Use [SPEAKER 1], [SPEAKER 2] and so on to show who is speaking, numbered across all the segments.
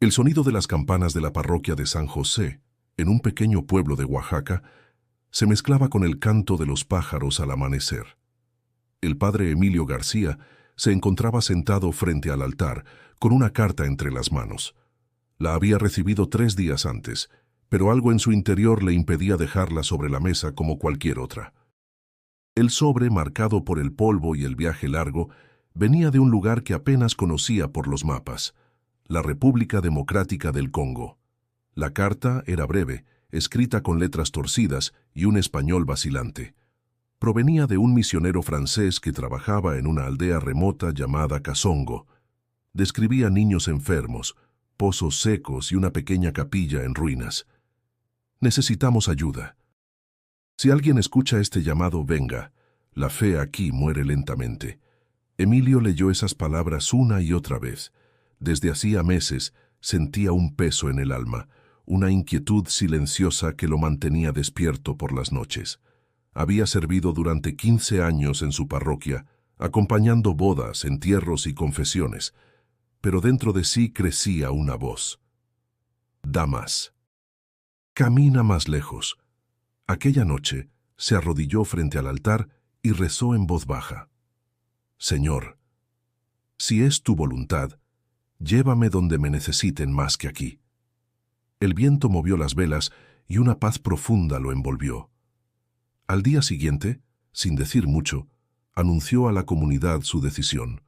[SPEAKER 1] El sonido de las campanas de la parroquia de San José, en un pequeño pueblo de Oaxaca, se mezclaba con el canto de los pájaros al amanecer. El padre Emilio García se encontraba sentado frente al altar, con una carta entre las manos. La había recibido 3 días antes, pero algo en su interior le impedía dejarla sobre la mesa como cualquier otra. El sobre, marcado por el polvo y el viaje largo, venía de un lugar que apenas conocía por los mapas, la República Democrática del Congo. La carta era breve, escrita con letras torcidas y un español vacilante. Provenía de un misionero francés que trabajaba en una aldea remota llamada Kasongo. Describía niños enfermos, pozos secos y una pequeña capilla en ruinas. Necesitamos ayuda. Si alguien escucha este llamado, venga. La fe aquí muere lentamente. Emilio leyó esas palabras una y otra vez. Desde hacía meses sentía un peso en el alma, una inquietud silenciosa que lo mantenía despierto por las noches. Había servido durante 15 años en su parroquia, acompañando bodas, entierros y confesiones, pero dentro de sí crecía una voz. Da más. Camina más lejos. Aquella noche se arrodilló frente al altar y rezó en voz baja. Señor, si es tu voluntad, llévame donde me necesiten más que aquí. El viento movió las velas y una paz profunda lo envolvió. Al día siguiente, sin decir mucho, anunció a la comunidad su decisión.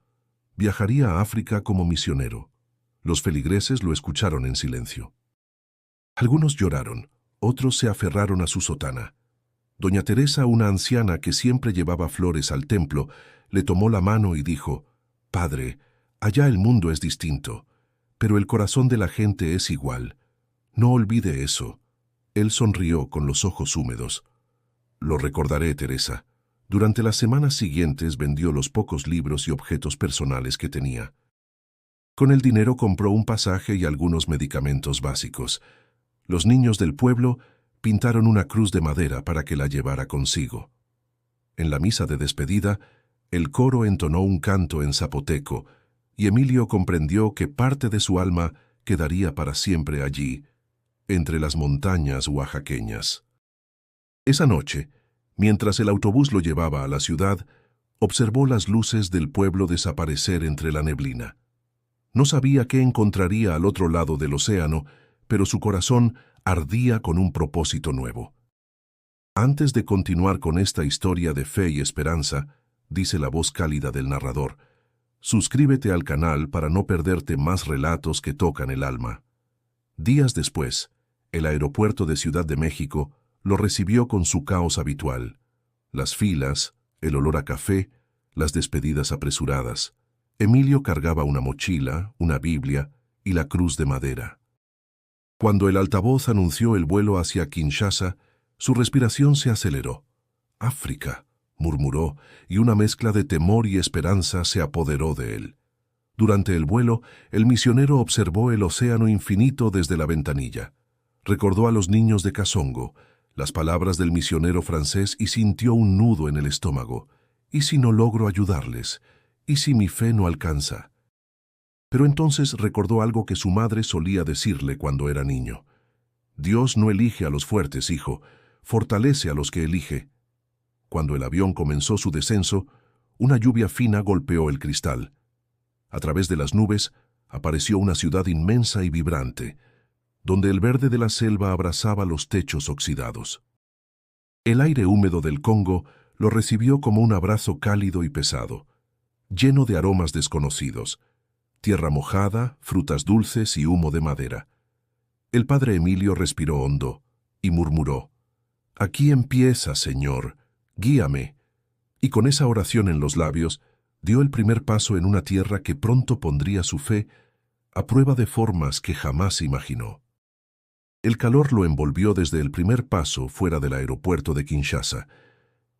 [SPEAKER 1] Viajaría a África como misionero. Los feligreses lo escucharon en silencio. Algunos lloraron, otros se aferraron a su sotana. Doña Teresa, una anciana que siempre llevaba flores al templo, le tomó la mano y dijo: «Padre, allá el mundo es distinto, pero el corazón de la gente es igual. No olvide eso». Él sonrió con los ojos húmedos. «Lo recordaré, Teresa». Durante las semanas siguientes vendió los pocos libros y objetos personales que tenía. Con el dinero compró un pasaje y algunos medicamentos básicos. Los niños del pueblo pintaron una cruz de madera para que la llevara consigo. En la misa de despedida, el coro entonó un canto en zapoteco, y Emilio comprendió que parte de su alma quedaría para siempre allí, entre las montañas oaxaqueñas. Esa noche, mientras el autobús lo llevaba a la ciudad, observó las luces del pueblo desaparecer entre la neblina. No sabía qué encontraría al otro lado del océano, pero su corazón ardía con un propósito nuevo. Antes de continuar con esta historia de fe y esperanza, dice la voz cálida del narrador, suscríbete al canal para no perderte más relatos que tocan el alma. Días después, el aeropuerto de Ciudad de México lo recibió con su caos habitual. Las filas, el olor a café, las despedidas apresuradas. Emilio cargaba una mochila, una Biblia y la cruz de madera. Cuando el altavoz anunció el vuelo hacia Kinshasa, su respiración se aceleró. «África», murmuró, y una mezcla de temor y esperanza se apoderó de él. Durante el vuelo, el misionero observó el océano infinito desde la ventanilla. Recordó a los niños de Kasongo, las palabras del misionero francés, y sintió un nudo en el estómago. ¿Y si no logro ayudarles? ¿Y si mi fe no alcanza? Pero entonces recordó algo que su madre solía decirle cuando era niño. «Dios no elige a los fuertes, hijo, fortalece a los que elige». Cuando el avión comenzó su descenso, una lluvia fina golpeó el cristal. A través de las nubes apareció una ciudad inmensa y vibrante, donde el verde de la selva abrazaba los techos oxidados. El aire húmedo del Congo lo recibió como un abrazo cálido y pesado, lleno de aromas desconocidos, tierra mojada, frutas dulces y humo de madera. El padre Emilio respiró hondo y murmuró: «Aquí empieza, Señor, guíame». Y con esa oración en los labios, dio el primer paso en una tierra que pronto pondría su fe a prueba de formas que jamás imaginó. El calor lo envolvió desde el primer paso fuera del aeropuerto de Kinshasa.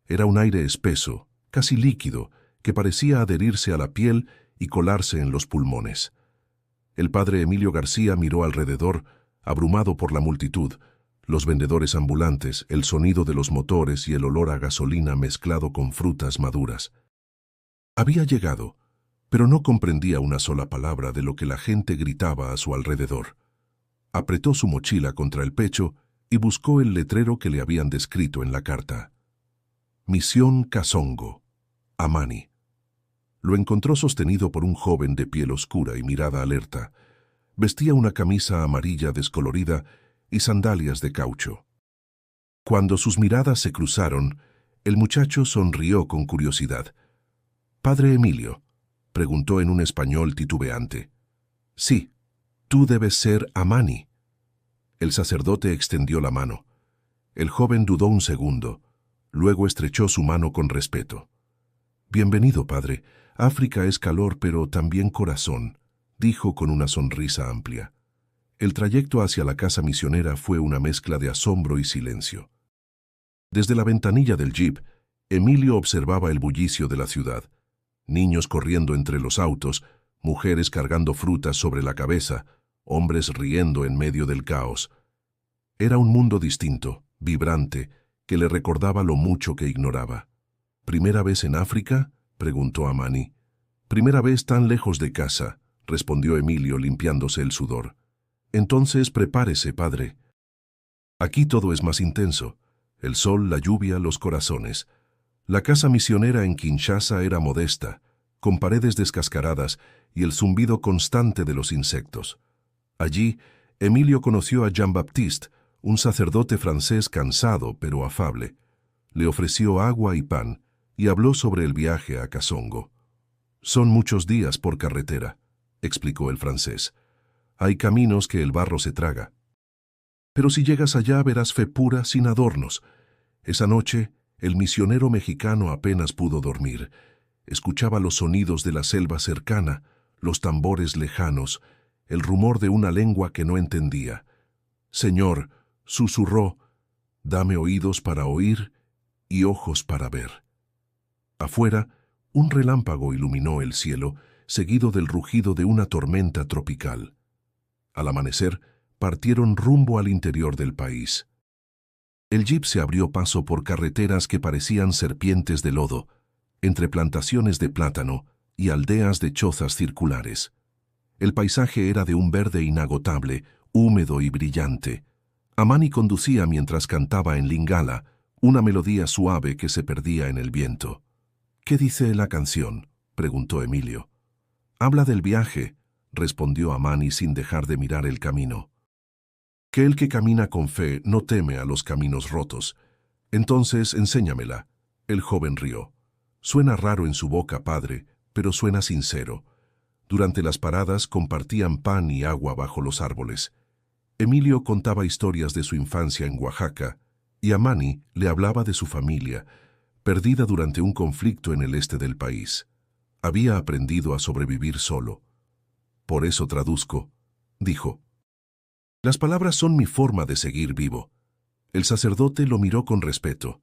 [SPEAKER 1] Era un aire espeso, casi líquido, que parecía adherirse a la piel y colarse en los pulmones. El padre Emilio García miró alrededor, abrumado por la multitud, los vendedores ambulantes, el sonido de los motores y el olor a gasolina mezclado con frutas maduras. Había llegado, pero no comprendía una sola palabra de lo que la gente gritaba a su alrededor. Apretó su mochila contra el pecho y buscó el letrero que le habían descrito en la carta. Misión Kasongo, Amani. Lo encontró sostenido por un joven de piel oscura y mirada alerta. Vestía una camisa amarilla descolorida y sandalias de caucho. Cuando sus miradas se cruzaron, el muchacho sonrió con curiosidad. «¿Padre Emilio?», preguntó en un español titubeante. «Sí, tú debes ser Amani». El sacerdote extendió la mano. El joven dudó un segundo, luego estrechó su mano con respeto. «Bienvenido, padre. África es calor, pero también corazón», dijo con una sonrisa amplia. El trayecto hacia la casa misionera fue una mezcla de asombro y silencio. Desde la ventanilla del jeep, Emilio observaba el bullicio de la ciudad. Niños corriendo entre los autos, mujeres cargando frutas sobre la cabeza, hombres riendo en medio del caos. Era un mundo distinto, vibrante, que le recordaba lo mucho que ignoraba. «¿Primera vez en África?», preguntó Amani. «Primera vez tan lejos de casa», respondió Emilio limpiándose el sudor. «Entonces prepárese, padre. Aquí todo es más intenso. El sol, la lluvia, los corazones». La casa misionera en Kinshasa era modesta, con paredes descascaradas y el zumbido constante de los insectos. Allí, Emilio conoció a Jean-Baptiste, un sacerdote francés cansado pero afable. Le ofreció agua y pan y habló sobre el viaje a Kasongo. «Son muchos días por carretera», explicó el francés. «Hay caminos que el barro se traga. Pero si llegas allá verás fe pura sin adornos». Esa noche, el misionero mexicano apenas pudo dormir. Escuchaba los sonidos de la selva cercana, los tambores lejanos, el rumor de una lengua que no entendía. «Señor», susurró, «dame oídos para oír y ojos para ver». Afuera, un relámpago iluminó el cielo, seguido del rugido de una tormenta tropical. Al amanecer, partieron rumbo al interior del país. El jeep se abrió paso por carreteras que parecían serpientes de lodo, entre plantaciones de plátano y aldeas de chozas circulares. El paisaje era de un verde inagotable, húmedo y brillante. Amani conducía mientras cantaba en lingala, una melodía suave que se perdía en el viento. «¿Qué dice la canción?», preguntó Emilio. «Habla del viaje», respondió Amani sin dejar de mirar el camino. «Que el que camina con fe no teme a los caminos rotos. Entonces, enséñamela». El joven rió. «Suena raro en su boca, padre, pero suena sincero». Durante las paradas compartían pan y agua bajo los árboles. Emilio contaba historias de su infancia en Oaxaca, y Amani le hablaba de su familia, perdida durante un conflicto en el este del país. Había aprendido a sobrevivir solo. «Por eso traduzco», dijo. «Las palabras son mi forma de seguir vivo». El sacerdote lo miró con respeto.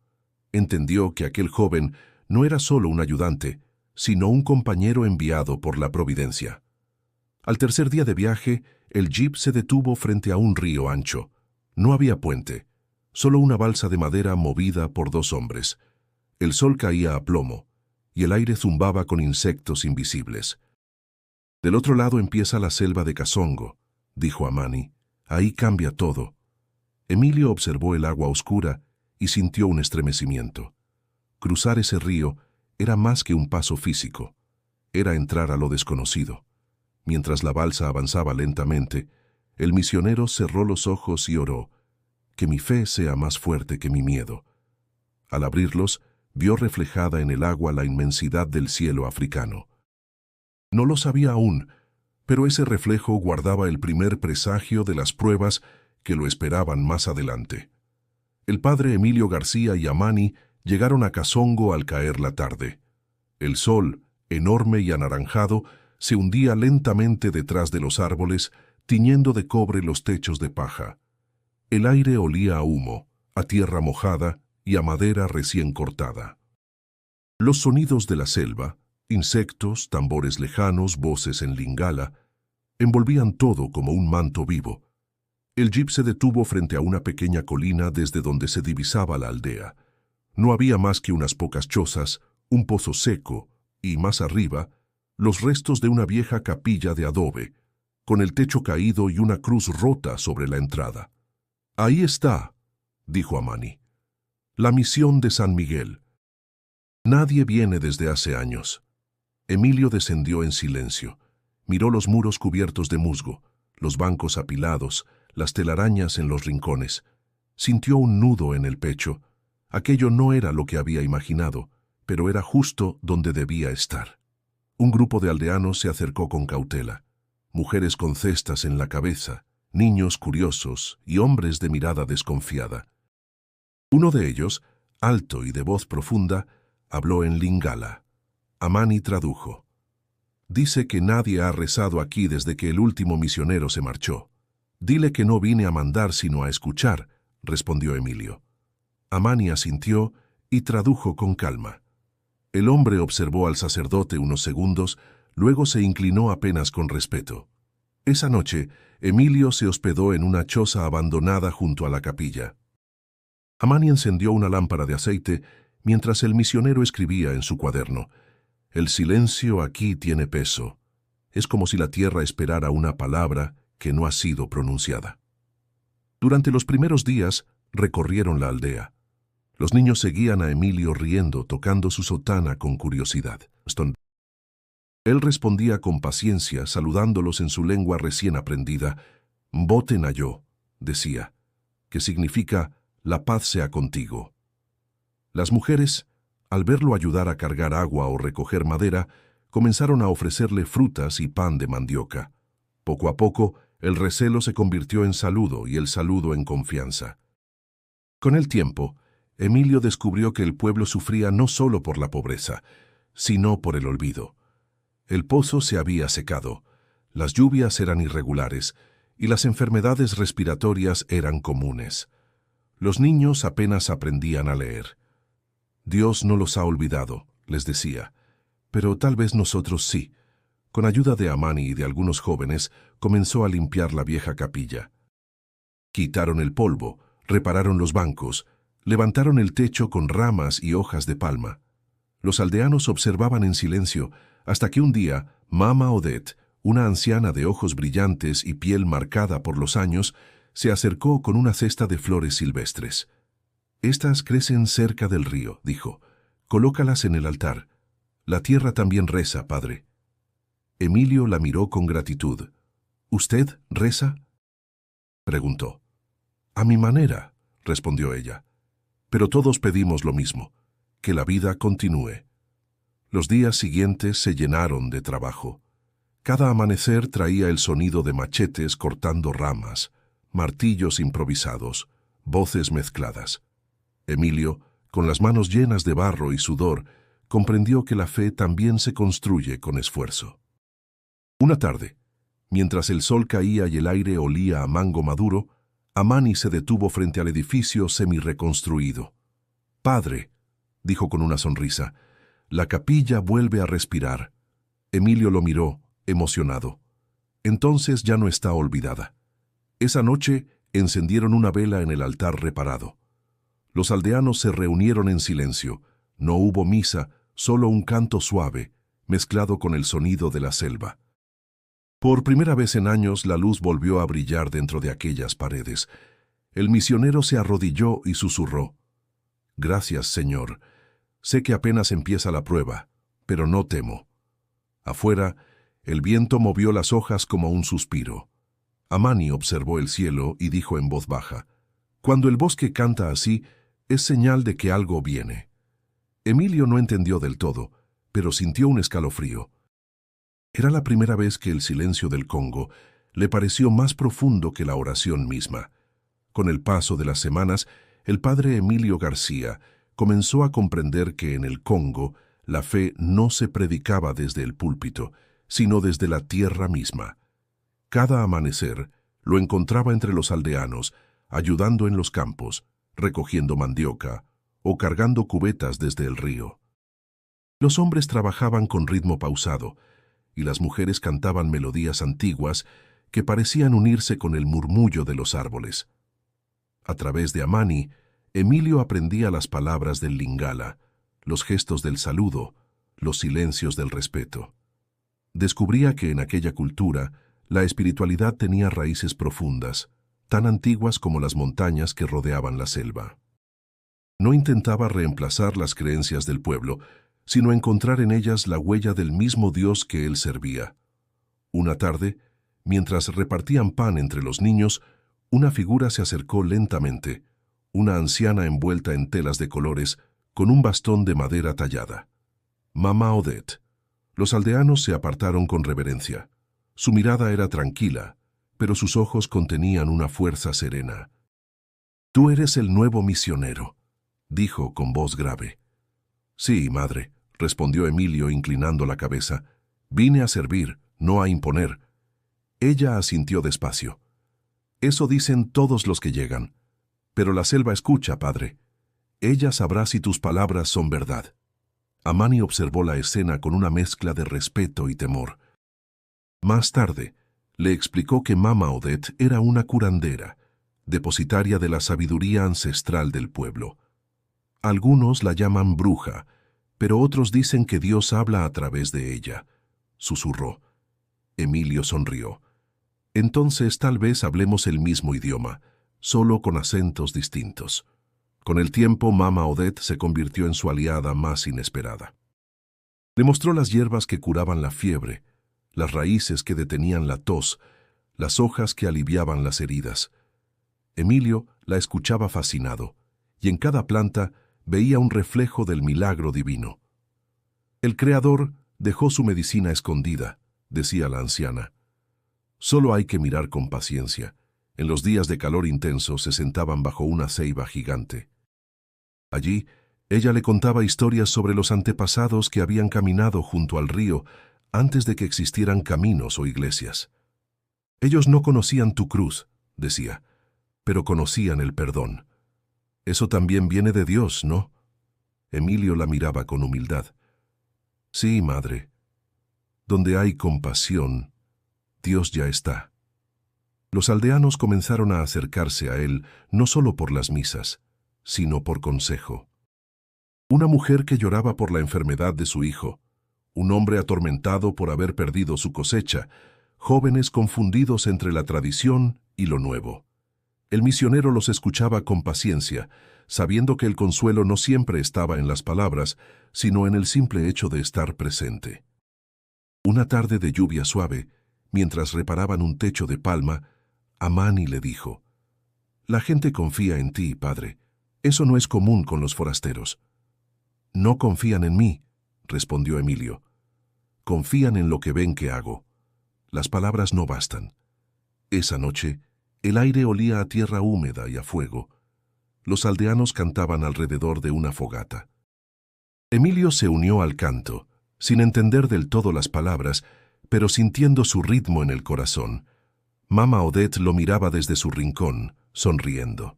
[SPEAKER 1] Entendió que aquel joven no era solo un ayudante, sino un compañero enviado por la providencia. Al tercer día de viaje, el jeep se detuvo frente a un río ancho. No había puente, solo una balsa de madera movida por dos hombres. El sol caía a plomo, y el aire zumbaba con insectos invisibles. «Del otro lado empieza la selva de Kasongo», dijo Amani. «Ahí cambia todo». Emilio observó el agua oscura y sintió un estremecimiento. Cruzar ese río era más que un paso físico. Era entrar a lo desconocido. Mientras la balsa avanzaba lentamente, el misionero cerró los ojos y oró: «Que mi fe sea más fuerte que mi miedo». Al abrirlos, vio reflejada en el agua la inmensidad del cielo africano. No lo sabía aún, pero ese reflejo guardaba el primer presagio de las pruebas que lo esperaban más adelante. El padre Emilio García y Amani llegaron a Kasongo al caer la tarde. El sol, enorme y anaranjado, se hundía lentamente detrás de los árboles, tiñendo de cobre los techos de paja. El aire olía a humo, a tierra mojada y a madera recién cortada. Los sonidos de la selva, insectos, tambores lejanos, voces en lingala, envolvían todo como un manto vivo. El jeep se detuvo frente a una pequeña colina desde donde se divisaba la aldea. No había más que unas pocas chozas, un pozo seco y, más arriba, los restos de una vieja capilla de adobe, con el techo caído y una cruz rota sobre la entrada. «Ahí está», dijo Amani, «la misión de San Miguel. Nadie viene desde hace años». Emilio descendió en silencio. Miró los muros cubiertos de musgo, los bancos apilados, las telarañas en los rincones. Sintió un nudo en el pecho. Aquello no era lo que había imaginado, pero era justo donde debía estar. Un grupo de aldeanos se acercó con cautela. Mujeres con cestas en la cabeza, niños curiosos y hombres de mirada desconfiada. Uno de ellos, alto y de voz profunda, habló en lingala. Amani tradujo. «Dice que nadie ha rezado aquí desde que el último misionero se marchó». «Dile que no vine a mandar sino a escuchar», respondió Emilio. Amani asintió y tradujo con calma. El hombre observó al sacerdote unos segundos, luego se inclinó apenas con respeto. Esa noche, Emilio se hospedó en una choza abandonada junto a la capilla. Amani encendió una lámpara de aceite mientras el misionero escribía en su cuaderno. «El silencio aquí tiene peso. Es como si la tierra esperara una palabra que no ha sido pronunciada». Durante los primeros días, recorrieron la aldea. Los niños seguían a Emilio riendo, tocando su sotana con curiosidad. Él respondía con paciencia, saludándolos en su lengua recién aprendida. «Botenayo», decía, que significa «la paz sea contigo». Las mujeres, al verlo ayudar a cargar agua o recoger madera, comenzaron a ofrecerle frutas y pan de mandioca. Poco a poco, el recelo se convirtió en saludo y el saludo en confianza. Con el tiempo, Emilio descubrió que el pueblo sufría no solo por la pobreza, sino por el olvido. El pozo se había secado, las lluvias eran irregulares y las enfermedades respiratorias eran comunes. Los niños apenas aprendían a leer. «Dios no los ha olvidado», les decía, «pero tal vez nosotros sí». Con ayuda de Amani y de algunos jóvenes, comenzó a limpiar la vieja capilla. Quitaron el polvo, repararon los bancos, levantaron el techo con ramas y hojas de palma. Los aldeanos observaban en silencio hasta que un día Mama Odette, una anciana de ojos brillantes y piel marcada por los años, se acercó con una cesta de flores silvestres. «Estas crecen cerca del río», dijo. «Colócalas en el altar. La tierra también reza, padre». Emilio la miró con gratitud. «¿Usted reza?», preguntó. «A mi manera», respondió ella. «Pero todos pedimos lo mismo, que la vida continúe». Los días siguientes se llenaron de trabajo. Cada amanecer traía el sonido de machetes cortando ramas, martillos improvisados, voces mezcladas. Emilio, con las manos llenas de barro y sudor, comprendió que la fe también se construye con esfuerzo. Una tarde, mientras el sol caía y el aire olía a mango maduro, Amani se detuvo frente al edificio semi-reconstruido. «Padre», dijo con una sonrisa, «la capilla vuelve a respirar». Emilio lo miró, emocionado. «Entonces ya no está olvidada». Esa noche encendieron una vela en el altar reparado. Los aldeanos se reunieron en silencio. No hubo misa, solo un canto suave, mezclado con el sonido de la selva. Por primera vez en años la luz volvió a brillar dentro de aquellas paredes. El misionero se arrodilló y susurró: «Gracias, Señor. Sé que apenas empieza la prueba, pero no temo». Afuera, el viento movió las hojas como un suspiro. Amani observó el cielo y dijo en voz baja: «Cuando el bosque canta así, es señal de que algo viene». Emilio no entendió del todo, pero sintió un escalofrío. Era la primera vez que el silencio del Congo le pareció más profundo que la oración misma. Con el paso de las semanas, el padre Emilio García comenzó a comprender que en el Congo la fe no se predicaba desde el púlpito, sino desde la tierra misma. Cada amanecer lo encontraba entre los aldeanos, ayudando en los campos, recogiendo mandioca o cargando cubetas desde el río. Los hombres trabajaban con ritmo pausado y las mujeres cantaban melodías antiguas que parecían unirse con el murmullo de los árboles. A través de Amani, Emilio aprendía las palabras del lingala, los gestos del saludo, los silencios del respeto. Descubría que en aquella cultura la espiritualidad tenía raíces profundas, tan antiguas como las montañas que rodeaban la selva. No intentaba reemplazar las creencias del pueblo, sino encontrar en ellas la huella del mismo Dios que él servía. Una tarde, mientras repartían pan entre los niños, una figura se acercó lentamente, una anciana envuelta en telas de colores, con un bastón de madera tallada. Mamá Odette. Los aldeanos se apartaron con reverencia. Su mirada era tranquila, pero sus ojos contenían una fuerza serena. «Tú eres el nuevo misionero», dijo con voz grave. «Sí, madre», respondió Emilio inclinando la cabeza. «Vine a servir, no a imponer». Ella asintió despacio. «Eso dicen todos los que llegan. Pero la selva escucha, padre. Ella sabrá si tus palabras son verdad». Amani observó la escena con una mezcla de respeto y temor. Más tarde, le explicó que Mama Odette era una curandera, depositaria de la sabiduría ancestral del pueblo. Algunos la llaman bruja, pero otros dicen que Dios habla a través de ella, susurró. Emilio sonrió. Entonces tal vez hablemos el mismo idioma, solo con acentos distintos. Con el tiempo, Mama Odette se convirtió en su aliada más inesperada. Le mostró las hierbas que curaban la fiebre, las raíces que detenían la tos, las hojas que aliviaban las heridas. Emilio la escuchaba fascinado, y en cada planta veía un reflejo del milagro divino. «El Creador dejó su medicina escondida», decía la anciana. «Solo hay que mirar con paciencia». En los días de calor intenso se sentaban bajo una ceiba gigante. Allí, ella le contaba historias sobre los antepasados que habían caminado junto al río antes de que existieran caminos o iglesias. «Ellos no conocían tu cruz», decía, «pero conocían el perdón. Eso también viene de Dios, ¿no?» Emilio la miraba con humildad. «Sí, madre. Donde hay compasión, Dios ya está». Los aldeanos comenzaron a acercarse a él no solo por las misas, sino por consejo. Una mujer que lloraba por la enfermedad de su hijo, un hombre atormentado por haber perdido su cosecha, jóvenes confundidos entre la tradición y lo nuevo. El misionero los escuchaba con paciencia, sabiendo que el consuelo no siempre estaba en las palabras, sino en el simple hecho de estar presente. Una tarde de lluvia suave, mientras reparaban un techo de palma, Amani le dijo: «La gente confía en ti, padre. Eso no es común con los forasteros». «No confían en mí», respondió Emilio. «Confían en lo que ven que hago. Las palabras no bastan». Esa noche, el aire olía a tierra húmeda y a fuego. Los aldeanos cantaban alrededor de una fogata. Emilio se unió al canto, sin entender del todo las palabras, pero sintiendo su ritmo en el corazón. Mama Odette lo miraba desde su rincón, sonriendo.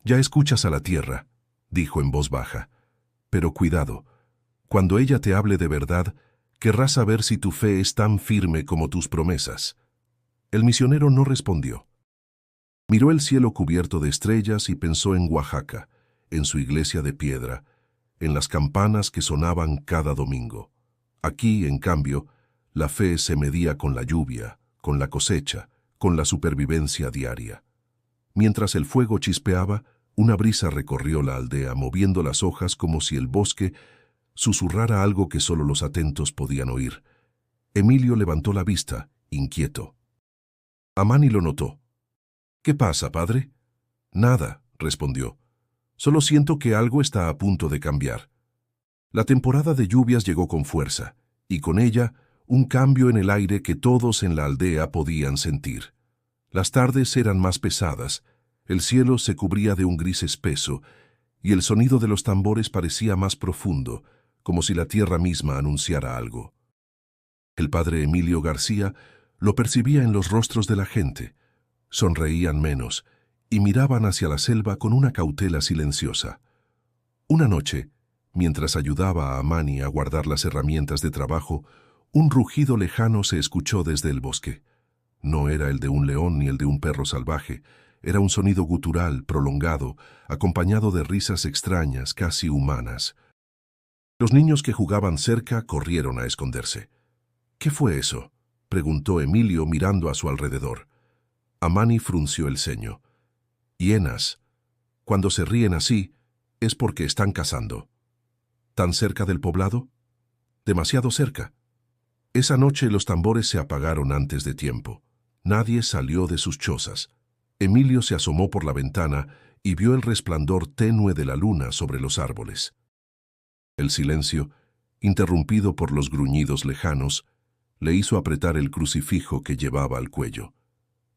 [SPEAKER 1] «Ya escuchas a la tierra», dijo en voz baja. «Pero cuidado, cuando ella te hable de verdad, querrás saber si tu fe es tan firme como tus promesas». El misionero no respondió. Miró el cielo cubierto de estrellas y pensó en Oaxaca, en su iglesia de piedra, en las campanas que sonaban cada domingo. Aquí, en cambio, la fe se medía con la lluvia, con la cosecha, con la supervivencia diaria. Mientras el fuego chispeaba, una brisa recorrió la aldea, moviendo las hojas como si el bosque susurrara algo que solo los atentos podían oír. Emilio levantó la vista, inquieto. Amani lo notó. «¿Qué pasa, padre?» «Nada», respondió. «Solo siento que algo está a punto de cambiar». La temporada de lluvias llegó con fuerza, y con ella un cambio en el aire que todos en la aldea podían sentir. Las tardes eran más pesadas, el cielo se cubría de un gris espeso, y el sonido de los tambores parecía más profundo, como si la tierra misma anunciara algo. El padre Emilio García lo percibía en los rostros de la gente. Sonreían menos y miraban hacia la selva con una cautela silenciosa. Una noche, mientras ayudaba a Amani a guardar las herramientas de trabajo, un rugido lejano se escuchó desde el bosque. No era el de un león ni el de un perro salvaje, era un sonido gutural, prolongado, acompañado de risas extrañas, casi humanas. Los niños que jugaban cerca corrieron a esconderse. ¿Qué fue eso?, preguntó Emilio mirando a su alrededor. Amani frunció el ceño. Hienas. Cuando se ríen así, es porque están cazando. ¿Tan cerca del poblado? Demasiado cerca. Esa noche los tambores se apagaron antes de tiempo. Nadie salió de sus chozas. Emilio se asomó por la ventana y vio el resplandor tenue de la luna sobre los árboles. El silencio, interrumpido por los gruñidos lejanos, le hizo apretar el crucifijo que llevaba al cuello.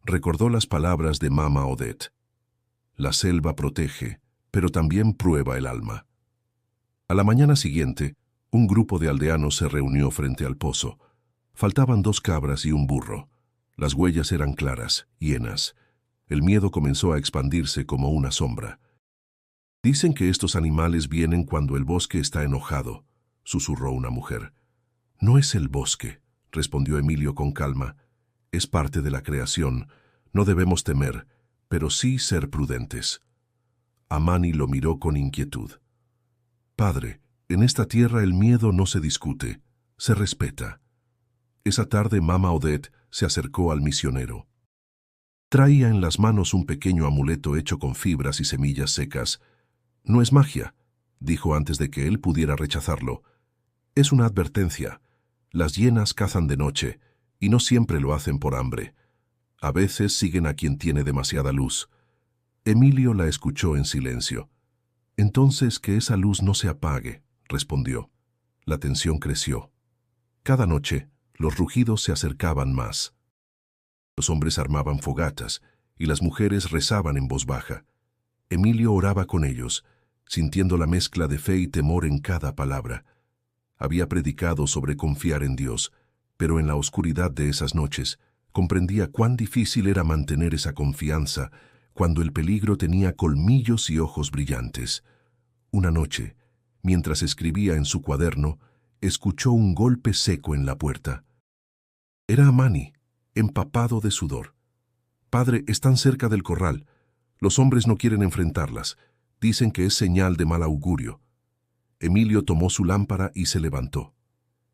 [SPEAKER 1] Recordó las palabras de Mama Odette. La selva protege, pero también prueba el alma. A la mañana siguiente, un grupo de aldeanos se reunió frente al pozo. Faltaban 2 cabras y un burro. Las huellas eran claras, hienas. El miedo comenzó a expandirse como una sombra. Dicen que estos animales vienen cuando el bosque está enojado, susurró una mujer. No es el bosque, respondió Emilio con calma. Es parte de la creación. No debemos temer, pero sí ser prudentes. Amani lo miró con inquietud. Padre, en esta tierra el miedo no se discute, se respeta. Esa tarde Mama Odette se acercó al misionero. Traía en las manos un pequeño amuleto hecho con fibras y semillas secas. No es magia, dijo antes de que él pudiera rechazarlo. Es una advertencia. Las hienas cazan de noche, y no siempre lo hacen por hambre. A veces siguen a quien tiene demasiada luz. Emilio la escuchó en silencio. Entonces que esa luz no se apague, respondió. La tensión creció. Cada noche, los rugidos se acercaban más. Los hombres armaban fogatas, y las mujeres rezaban en voz baja. Emilio oraba con ellos, sintiendo la mezcla de fe y temor en cada palabra. Había predicado sobre confiar en Dios, pero en la oscuridad de esas noches comprendía cuán difícil era mantener esa confianza cuando el peligro tenía colmillos y ojos brillantes. Una noche, mientras escribía en su cuaderno, escuchó un golpe seco en la puerta. Era Amani, empapado de sudor. Padre, están cerca del corral. Los hombres no quieren enfrentarlas. Dicen que es señal de mal augurio. Emilio tomó su lámpara y se levantó.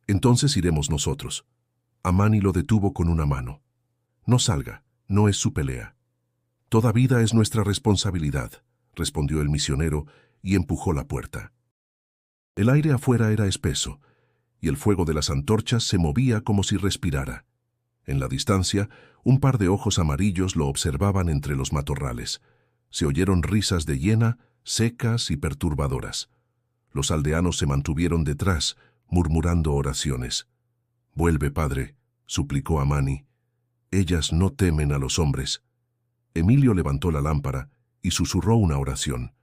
[SPEAKER 1] Entonces iremos nosotros. Amani lo detuvo con una mano. No salga, no es su pelea. Toda vida es nuestra responsabilidad, respondió el misionero y empujó la puerta. El aire afuera era espeso, y el fuego de las antorchas se movía como si respirara. En la distancia, un par de ojos amarillos lo observaban entre los matorrales. Se oyeron risas de hiena, secas y perturbadoras. Los aldeanos se mantuvieron detrás, murmurando oraciones. «Vuelve, padre», suplicó Amani. «Ellas no temen a los hombres». Emilio levantó la lámpara y susurró una oración.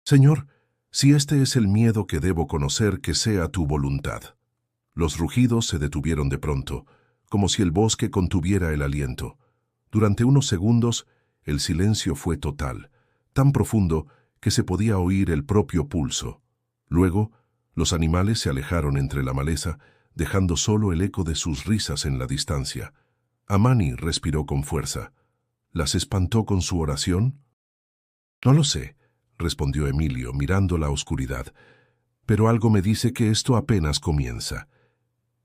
[SPEAKER 1] «Señor, si este es el miedo que debo conocer, que sea tu voluntad». Los rugidos se detuvieron de pronto, como si el bosque contuviera el aliento. Durante unos segundos, el silencio fue total, tan profundo que se podía oír el propio pulso. Luego, los animales se alejaron entre la maleza, dejando solo el eco de sus risas en la distancia. Amani respiró con fuerza. ¿Las espantó con su oración? No lo sé, respondió Emilio, mirando la oscuridad, pero algo me dice que esto apenas comienza.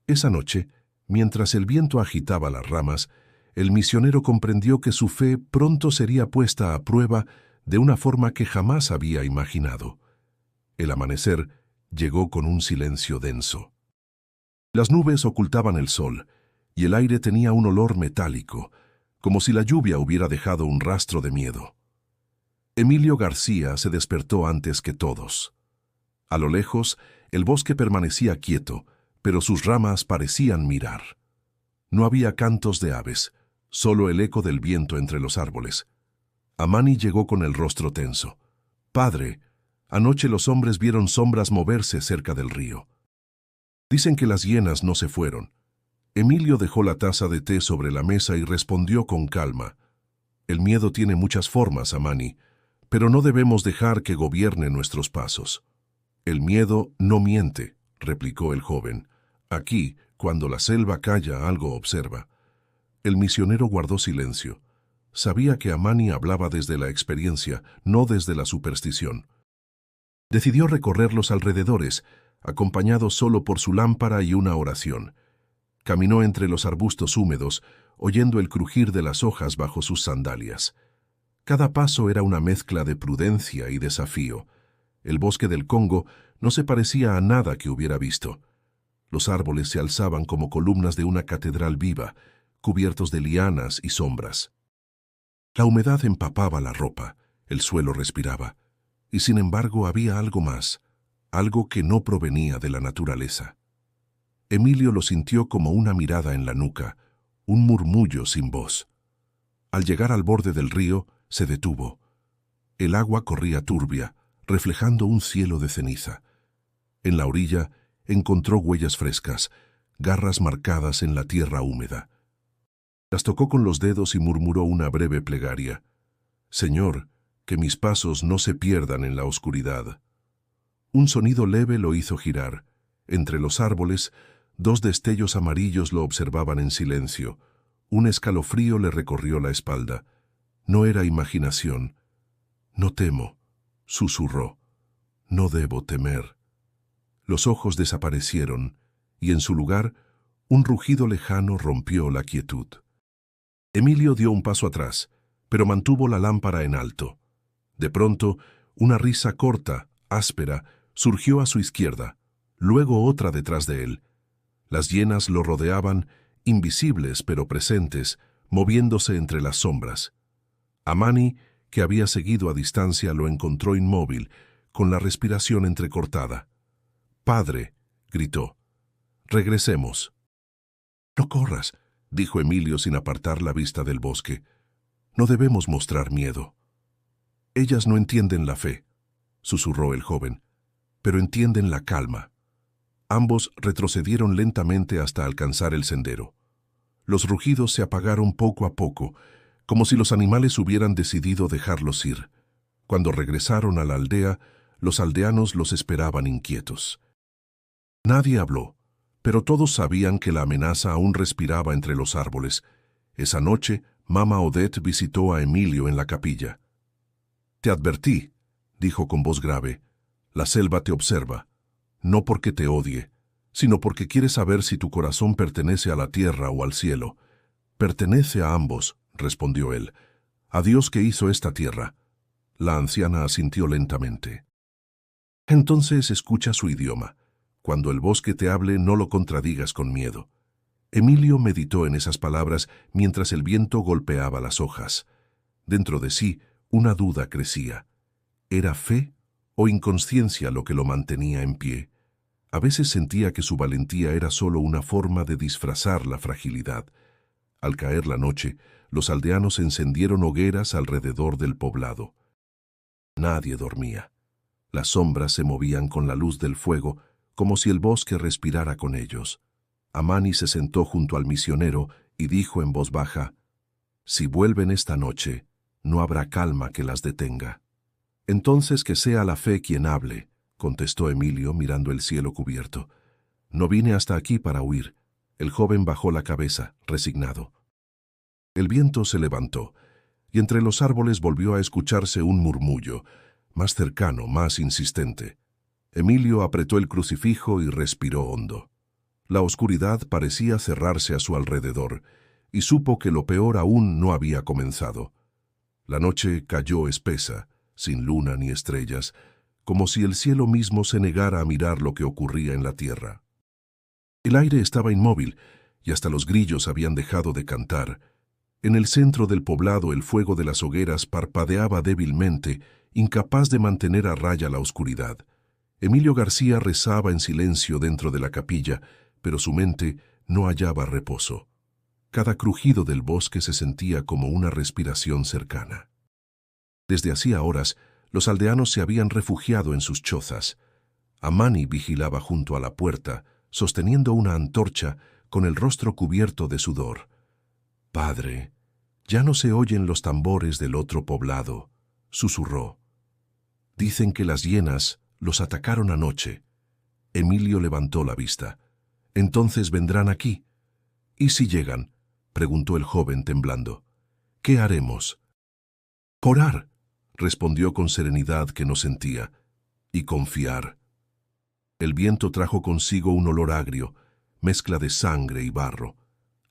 [SPEAKER 1] Esa noche, mientras el viento agitaba las ramas, el misionero comprendió que su fe pronto sería puesta a prueba de una forma que jamás había imaginado. El amanecer llegó con un silencio denso. Las nubes ocultaban el sol, y el aire tenía un olor metálico, como si la lluvia hubiera dejado un rastro de miedo. Emilio García se despertó antes que todos. A lo lejos, el bosque permanecía quieto, pero sus ramas parecían mirar. No había cantos de aves, solo el eco del viento entre los árboles. Amani llegó con el rostro tenso. «Padre, anoche los hombres vieron sombras moverse cerca del río. Dicen que las hienas no se fueron». Emilio dejó la taza de té sobre la mesa y respondió con calma. «El miedo tiene muchas formas, Amani, pero no debemos dejar que gobierne nuestros pasos». «El miedo no miente», replicó el joven. «Aquí, cuando la selva calla, algo observa». El misionero guardó silencio. Sabía que Amani hablaba desde la experiencia, no desde la superstición. Decidió recorrer los alrededores, acompañado solo por su lámpara y una oración. Caminó entre los arbustos húmedos, oyendo el crujir de las hojas bajo sus sandalias. Cada paso era una mezcla de prudencia y desafío. El bosque del Congo no se parecía a nada que hubiera visto. Los árboles se alzaban como columnas de una catedral viva, cubiertos de lianas y sombras. La humedad empapaba la ropa, el suelo respiraba, y sin embargo había algo más, algo que no provenía de la naturaleza. Emilio lo sintió como una mirada en la nuca, un murmullo sin voz. Al llegar al borde del río, se detuvo. El agua corría turbia, reflejando un cielo de ceniza. En la orilla encontró huellas frescas, garras marcadas en la tierra húmeda. Las tocó con los dedos y murmuró una breve plegaria. «Señor, que mis pasos no se pierdan en la oscuridad». Un sonido leve lo hizo girar. Entre los árboles, dos destellos amarillos lo observaban en silencio. Un escalofrío le recorrió la espalda. No era imaginación. «No temo», susurró. «No debo temer». Los ojos desaparecieron, y en su lugar, un rugido lejano rompió la quietud. Emilio dio un paso atrás, pero mantuvo la lámpara en alto. De pronto, una risa corta, áspera, surgió a su izquierda, luego otra detrás de él. Las hienas lo rodeaban, invisibles pero presentes, moviéndose entre las sombras. Amani, que había seguido a distancia, lo encontró inmóvil, con la respiración entrecortada. «Padre», gritó, «regresemos». «No corras», dijo Emilio sin apartar la vista del bosque. «No debemos mostrar miedo». «Ellas no entienden la fe», susurró el joven, «pero entienden la calma». Ambos retrocedieron lentamente hasta alcanzar el sendero. Los rugidos se apagaron poco a poco, como si los animales hubieran decidido dejarlos ir. Cuando regresaron a la aldea, los aldeanos los esperaban inquietos. Nadie habló, pero todos sabían que la amenaza aún respiraba entre los árboles. Esa noche, Mama Odette visitó a Emilio en la capilla. «Te advertí», dijo con voz grave, «la selva te observa, no porque te odie, sino porque quiere saber si tu corazón pertenece a la tierra o al cielo». «Pertenece a ambos», respondió él, «a Dios que hizo esta tierra». La anciana asintió lentamente. «Entonces escucha su idioma. Cuando el bosque te hable, no lo contradigas con miedo». Emilio meditó en esas palabras mientras el viento golpeaba las hojas. Dentro de sí, una duda crecía. ¿Era fe o inconsciencia lo que lo mantenía en pie? A veces sentía que su valentía era solo una forma de disfrazar la fragilidad. Al caer la noche, los aldeanos encendieron hogueras alrededor del poblado. Nadie dormía. Las sombras se movían con la luz del fuego, como si el bosque respirara con ellos. Amani se sentó junto al misionero y dijo en voz baja, «Si vuelven esta noche, no habrá calma que las detenga». «Entonces que sea la fe quien hable», contestó Emilio mirando el cielo cubierto. «No vine hasta aquí para huir». El joven bajó la cabeza, resignado. El viento se levantó, y entre los árboles volvió a escucharse un murmullo, más cercano, más insistente. Emilio apretó el crucifijo y respiró hondo. La oscuridad parecía cerrarse a su alrededor, y supo que lo peor aún no había comenzado. La noche cayó espesa, sin luna ni estrellas, como si el cielo mismo se negara a mirar lo que ocurría en la tierra. El aire estaba inmóvil, y hasta los grillos habían dejado de cantar. En el centro del poblado el fuego de las hogueras parpadeaba débilmente, incapaz de mantener a raya la oscuridad. Emilio García rezaba en silencio dentro de la capilla, pero su mente no hallaba reposo. Cada crujido del bosque se sentía como una respiración cercana. Desde hacía horas, los aldeanos se habían refugiado en sus chozas. Amani vigilaba junto a la puerta, sosteniendo una antorcha con el rostro cubierto de sudor. «Padre, ya no se oyen los tambores del otro poblado», susurró. «Dicen que las hienas los atacaron anoche». Emilio levantó la vista. «Entonces vendrán aquí». «¿Y si llegan?», preguntó el joven temblando. «¿Qué haremos?». «Orar», respondió con serenidad que no sentía, «y confiar». El viento trajo consigo un olor agrio, mezcla de sangre y barro.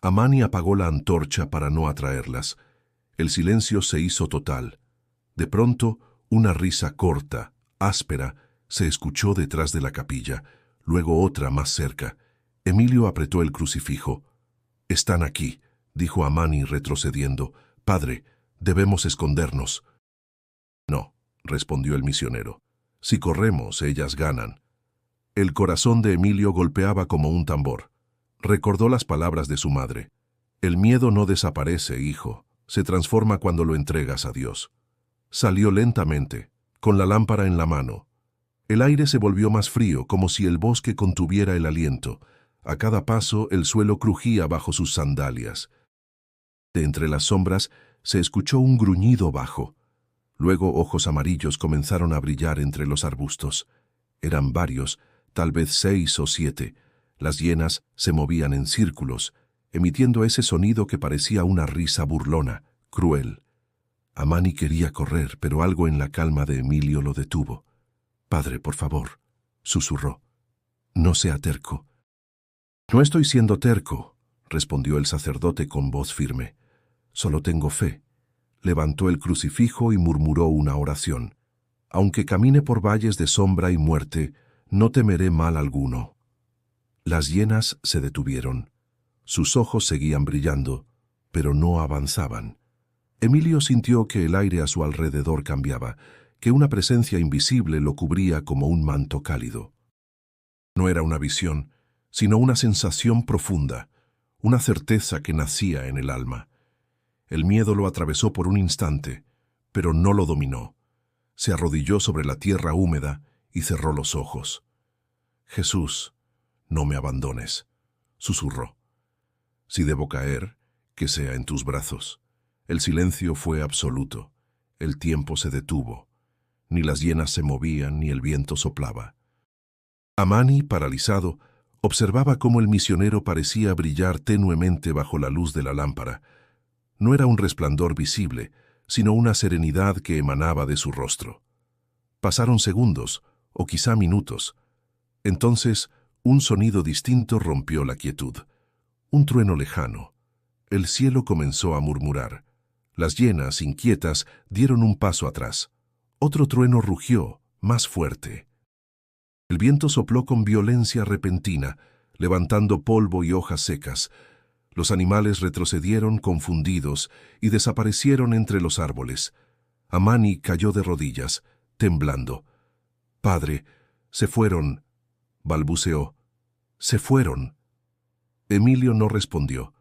[SPEAKER 1] Amani apagó la antorcha para no atraerlas. El silencio se hizo total. De pronto, una risa corta, áspera, se escuchó detrás de la capilla, luego otra más cerca. Emilio apretó el crucifijo. «Están aquí», dijo Amani retrocediendo. «Padre, debemos escondernos». «No», respondió el misionero. «Si corremos, ellas ganan». El corazón de Emilio golpeaba como un tambor. Recordó las palabras de su madre. «El miedo no desaparece, hijo. Se transforma cuando lo entregas a Dios». Salió lentamente, con la lámpara en la mano. El aire se volvió más frío, como si el bosque contuviera el aliento. A cada paso, el suelo crujía bajo sus sandalias. De entre las sombras, se escuchó un gruñido bajo. Luego ojos amarillos comenzaron a brillar entre los arbustos. Eran varios, tal vez 6 o 7. Las hienas se movían en círculos, emitiendo ese sonido que parecía una risa burlona, cruel. Amani quería correr, pero algo en la calma de Emilio lo detuvo. «Padre, por favor», susurró. «No sea terco». «No estoy siendo terco», respondió el sacerdote con voz firme. «Solo tengo fe». Levantó el crucifijo y murmuró una oración. «Aunque camine por valles de sombra y muerte, no temeré mal alguno». Las hienas se detuvieron. Sus ojos seguían brillando, pero no avanzaban. Emilio sintió que el aire a su alrededor cambiaba, que una presencia invisible lo cubría como un manto cálido. No era una visión, sino una sensación profunda, una certeza que nacía en el alma. El miedo lo atravesó por un instante, pero no lo dominó. Se arrodilló sobre la tierra húmeda y cerró los ojos. «Jesús, no me abandones», susurró. «Si debo caer, que sea en tus brazos». El silencio fue absoluto. El tiempo se detuvo. Ni las hienas se movían, ni el viento soplaba. Amani, paralizado, observaba cómo el misionero parecía brillar tenuemente bajo la luz de la lámpara. No era un resplandor visible, sino una serenidad que emanaba de su rostro. Pasaron segundos, o quizá minutos. Entonces, un sonido distinto rompió la quietud. Un trueno lejano. El cielo comenzó a murmurar. Las hienas, inquietas, dieron un paso atrás. Otro trueno rugió, más fuerte. El viento sopló con violencia repentina, levantando polvo y hojas secas. Los animales retrocedieron confundidos y desaparecieron entre los árboles. Amani cayó de rodillas, temblando. «Padre, se fueron», balbuceó. «Se fueron». Emilio no respondió.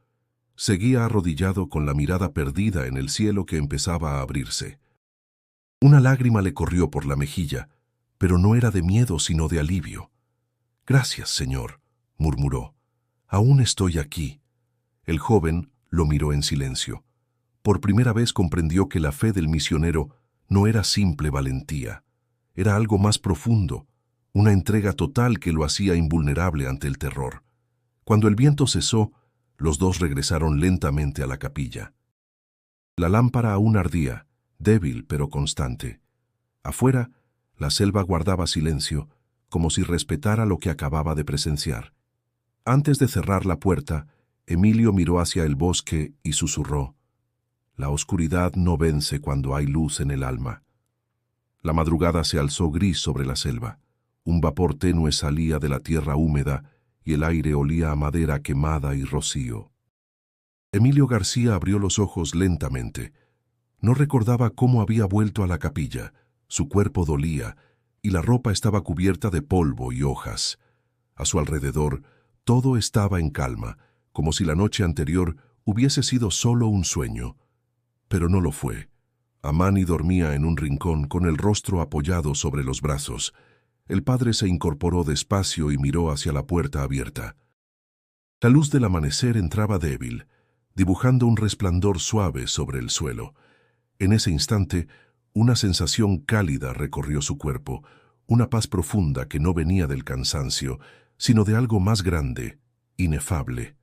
[SPEAKER 1] Seguía arrodillado con la mirada perdida en el cielo que empezaba a abrirse. Una lágrima le corrió por la mejilla, pero no era de miedo sino de alivio. «Gracias, Señor», murmuró. «Aún estoy aquí». El joven lo miró en silencio. Por primera vez comprendió que la fe del misionero no era simple valentía. Era algo más profundo, una entrega total que lo hacía invulnerable ante el terror. Cuando el viento cesó, los dos regresaron lentamente a la capilla. La lámpara aún ardía, débil pero constante. Afuera, la selva guardaba silencio, como si respetara lo que acababa de presenciar. Antes de cerrar la puerta, Emilio miró hacia el bosque y susurró: «La oscuridad no vence cuando hay luz en el alma». La madrugada se alzó gris sobre la selva. Un vapor tenue salía de la tierra húmeda y el aire olía a madera quemada y rocío. Emilio García abrió los ojos lentamente. No recordaba cómo había vuelto a la capilla. Su cuerpo dolía y la ropa estaba cubierta de polvo y hojas. A su alrededor, todo estaba en calma, como si la noche anterior hubiese sido solo un sueño. Pero no lo fue. Amani dormía en un rincón con el rostro apoyado sobre los brazos. El padre se incorporó despacio y miró hacia la puerta abierta. La luz del amanecer entraba débil, dibujando un resplandor suave sobre el suelo. En ese instante, una sensación cálida recorrió su cuerpo, una paz profunda que no venía del cansancio, sino de algo más grande, inefable.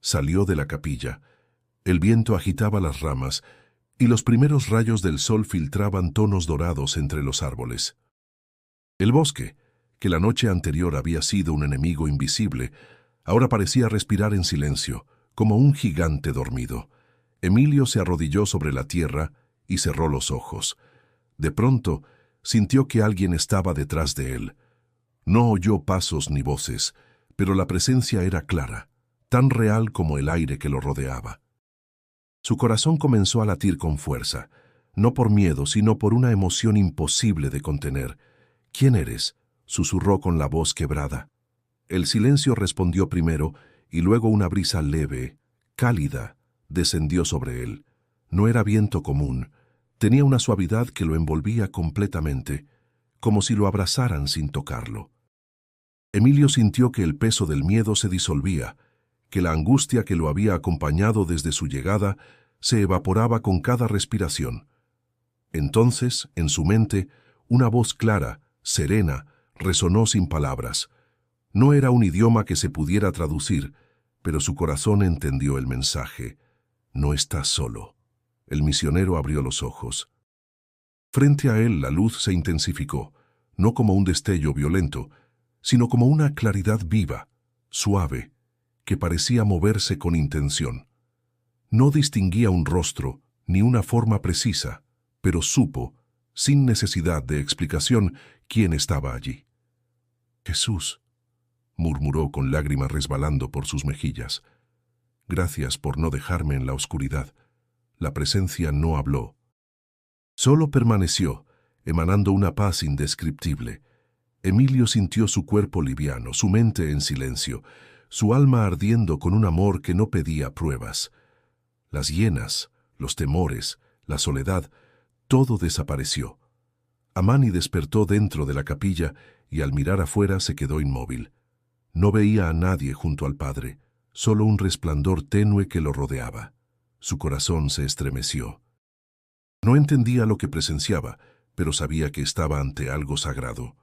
[SPEAKER 1] Salió de la capilla. El viento agitaba las ramas, y los primeros rayos del sol filtraban tonos dorados entre los árboles. El bosque, que la noche anterior había sido un enemigo invisible, Ahora parecía respirar en silencio, como un gigante dormido. Emilio se arrodilló sobre la tierra y cerró los ojos. De pronto, sintió que alguien estaba detrás de él. No oyó pasos ni voces, pero la presencia era clara, tan real como el aire que lo rodeaba. Su corazón comenzó a latir con fuerza, no por miedo, sino por una emoción imposible de contener. «¿Quién eres?», susurró con la voz quebrada. El silencio respondió primero, y luego una brisa leve, cálida, descendió sobre él. No era viento común, tenía una suavidad que lo envolvía completamente, como si lo abrazaran sin tocarlo. Emilio sintió que el peso del miedo se disolvía, que la angustia que lo había acompañado desde su llegada se evaporaba con cada respiración. Entonces, en su mente, una voz clara, serena, resonó sin palabras. No era un idioma que se pudiera traducir, pero su corazón entendió el mensaje. «No estás solo». El misionero abrió los ojos. Frente a él la luz se intensificó, no como un destello violento, sino como una claridad viva, suave, que parecía moverse con intención. No distinguía un rostro, ni una forma precisa, pero supo, sin necesidad de explicación, quién estaba allí. «Jesús», murmuró con lágrimas resbalando por sus mejillas. «Gracias por no dejarme en la oscuridad». La presencia no habló. Solo permaneció, emanando una paz indescriptible. Emilio sintió su cuerpo liviano, su mente en silencio, su alma ardiendo con un amor que no pedía pruebas. Las hienas, los temores, la soledad, todo desapareció. Amani despertó dentro de la capilla y al mirar afuera se quedó inmóvil. No veía a nadie junto al padre, solo un resplandor tenue que lo rodeaba. Su corazón se estremeció. No entendía lo que presenciaba, pero sabía que estaba ante algo sagrado.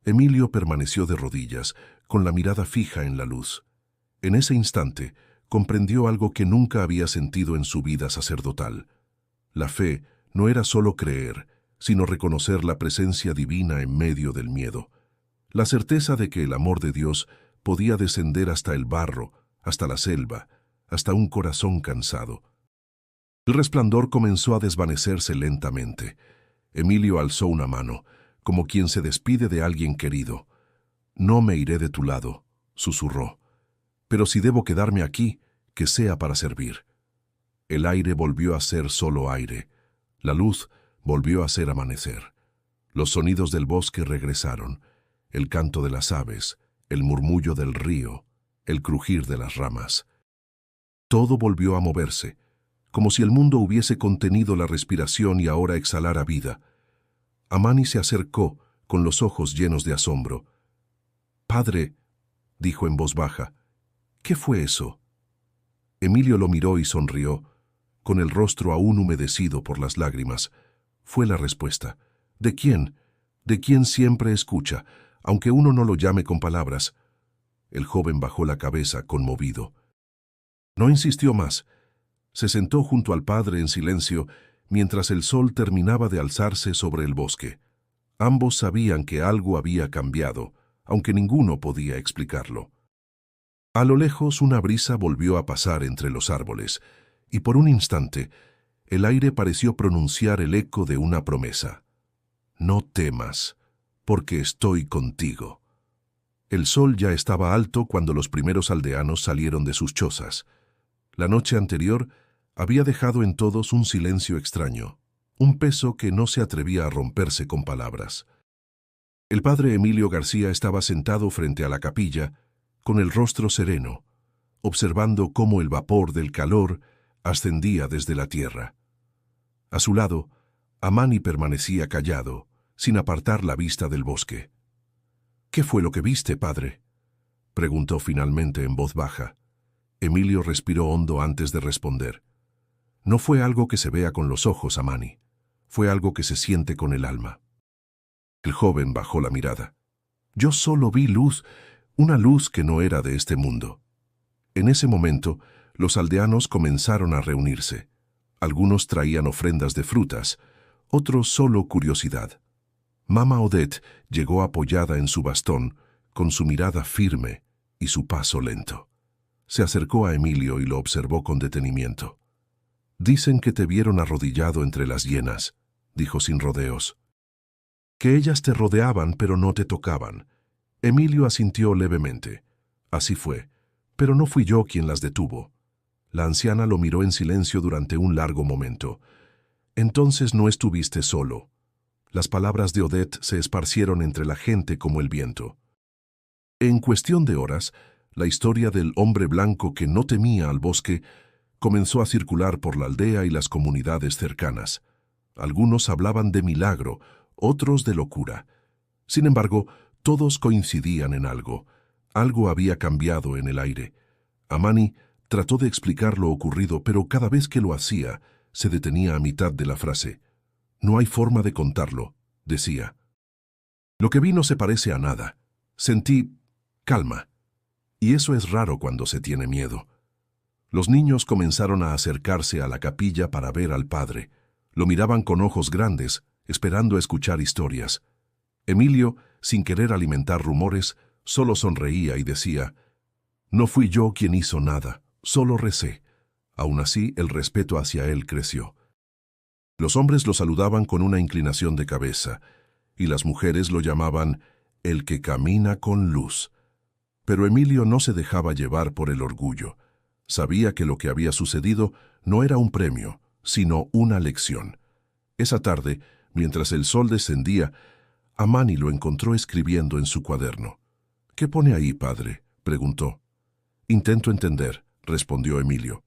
[SPEAKER 1] Emilio permaneció de rodillas, con la mirada fija en la luz. En ese instante, comprendió algo que nunca había sentido en su vida sacerdotal. La fe no era solo creer, sino reconocer la presencia divina en medio del miedo. La certeza de que el amor de Dios podía descender hasta el barro, hasta la selva, hasta un corazón cansado. El resplandor comenzó a desvanecerse lentamente. Emilio alzó una mano, como quien se despide de alguien querido. «No me iré de tu lado», susurró. «Pero si debo quedarme aquí, que sea para servir». El aire volvió a ser solo aire. La luz volvió a ser amanecer. Los sonidos del bosque regresaron. El canto de las aves, el murmullo del río, el crujir de las ramas. Todo volvió a moverse, como si el mundo hubiese contenido la respiración y ahora exhalara vida. Amani se acercó, con los ojos llenos de asombro. «Padre», dijo en voz baja, «¿qué fue eso?». Emilio lo miró y sonrió, con el rostro aún humedecido por las lágrimas. Fue la respuesta. «¿De quién? De quien siempre escucha, aunque uno no lo llame con palabras». El joven bajó la cabeza, conmovido. No insistió más. Se sentó junto al padre en silencio, mientras el sol terminaba de alzarse sobre el bosque. Ambos sabían que algo había cambiado, aunque ninguno podía explicarlo. A lo lejos una brisa volvió a pasar entre los árboles, y por un instante el aire pareció pronunciar el eco de una promesa. «No temas, porque estoy contigo». El sol ya estaba alto cuando los primeros aldeanos salieron de sus chozas. La noche anterior había dejado en todos un silencio extraño, un peso que no se atrevía a romperse con palabras. El padre Emilio García estaba sentado frente a la capilla, con el rostro sereno, observando cómo el vapor del calor ascendía desde la tierra. A su lado, Amani permanecía callado, sin apartar la vista del bosque. «¿Qué fue lo que viste, padre?», preguntó finalmente en voz baja. Emilio respiró hondo antes de responder. «No fue algo que se vea con los ojos, Amani. Fue algo que se siente con el alma». El joven bajó la mirada. «Yo solo vi luz, una luz que no era de este mundo». En ese momento, los aldeanos comenzaron a reunirse. Algunos traían ofrendas de frutas, otros solo curiosidad. Mama Odette llegó apoyada en su bastón, con su mirada firme, y su paso lento. Se acercó a Emilio y lo observó con detenimiento. «Dicen que te vieron arrodillado entre las hienas», dijo sin rodeos. «Que ellas te rodeaban pero no te tocaban». Emilio asintió levemente. «Así fue, pero no fui yo quien las detuvo». La anciana lo miró en silencio durante un largo momento. «Entonces no estuviste solo». Las palabras de Odette se esparcieron entre la gente como el viento. En cuestión de horas, la historia del hombre blanco que no temía al bosque comenzó a circular por la aldea y las comunidades cercanas. Algunos hablaban de milagro, otros de locura. Sin embargo, todos coincidían en algo. Algo había cambiado en el aire. Amani trató de explicar lo ocurrido, pero cada vez que lo hacía, se detenía a mitad de la frase. «No hay forma de contarlo», decía. «Lo que vi no se parece a nada. Sentí calma. Y eso es raro cuando se tiene miedo». Los niños comenzaron a acercarse a la capilla para ver al padre. Lo miraban con ojos grandes, esperando escuchar historias. Emilio, sin querer alimentar rumores, solo sonreía y decía: «No fui yo quien hizo nada, solo recé». Aún así, el respeto hacia él creció. Los hombres lo saludaban con una inclinación de cabeza, y las mujeres lo llamaban «el que camina con luz». Pero Emilio no se dejaba llevar por el orgullo. Sabía que lo que había sucedido no era un premio, sino una lección. Esa tarde, mientras el sol descendía, Amani lo encontró escribiendo en su cuaderno. «¿Qué pone ahí, padre?», preguntó. «Intento entender», respondió Emilio.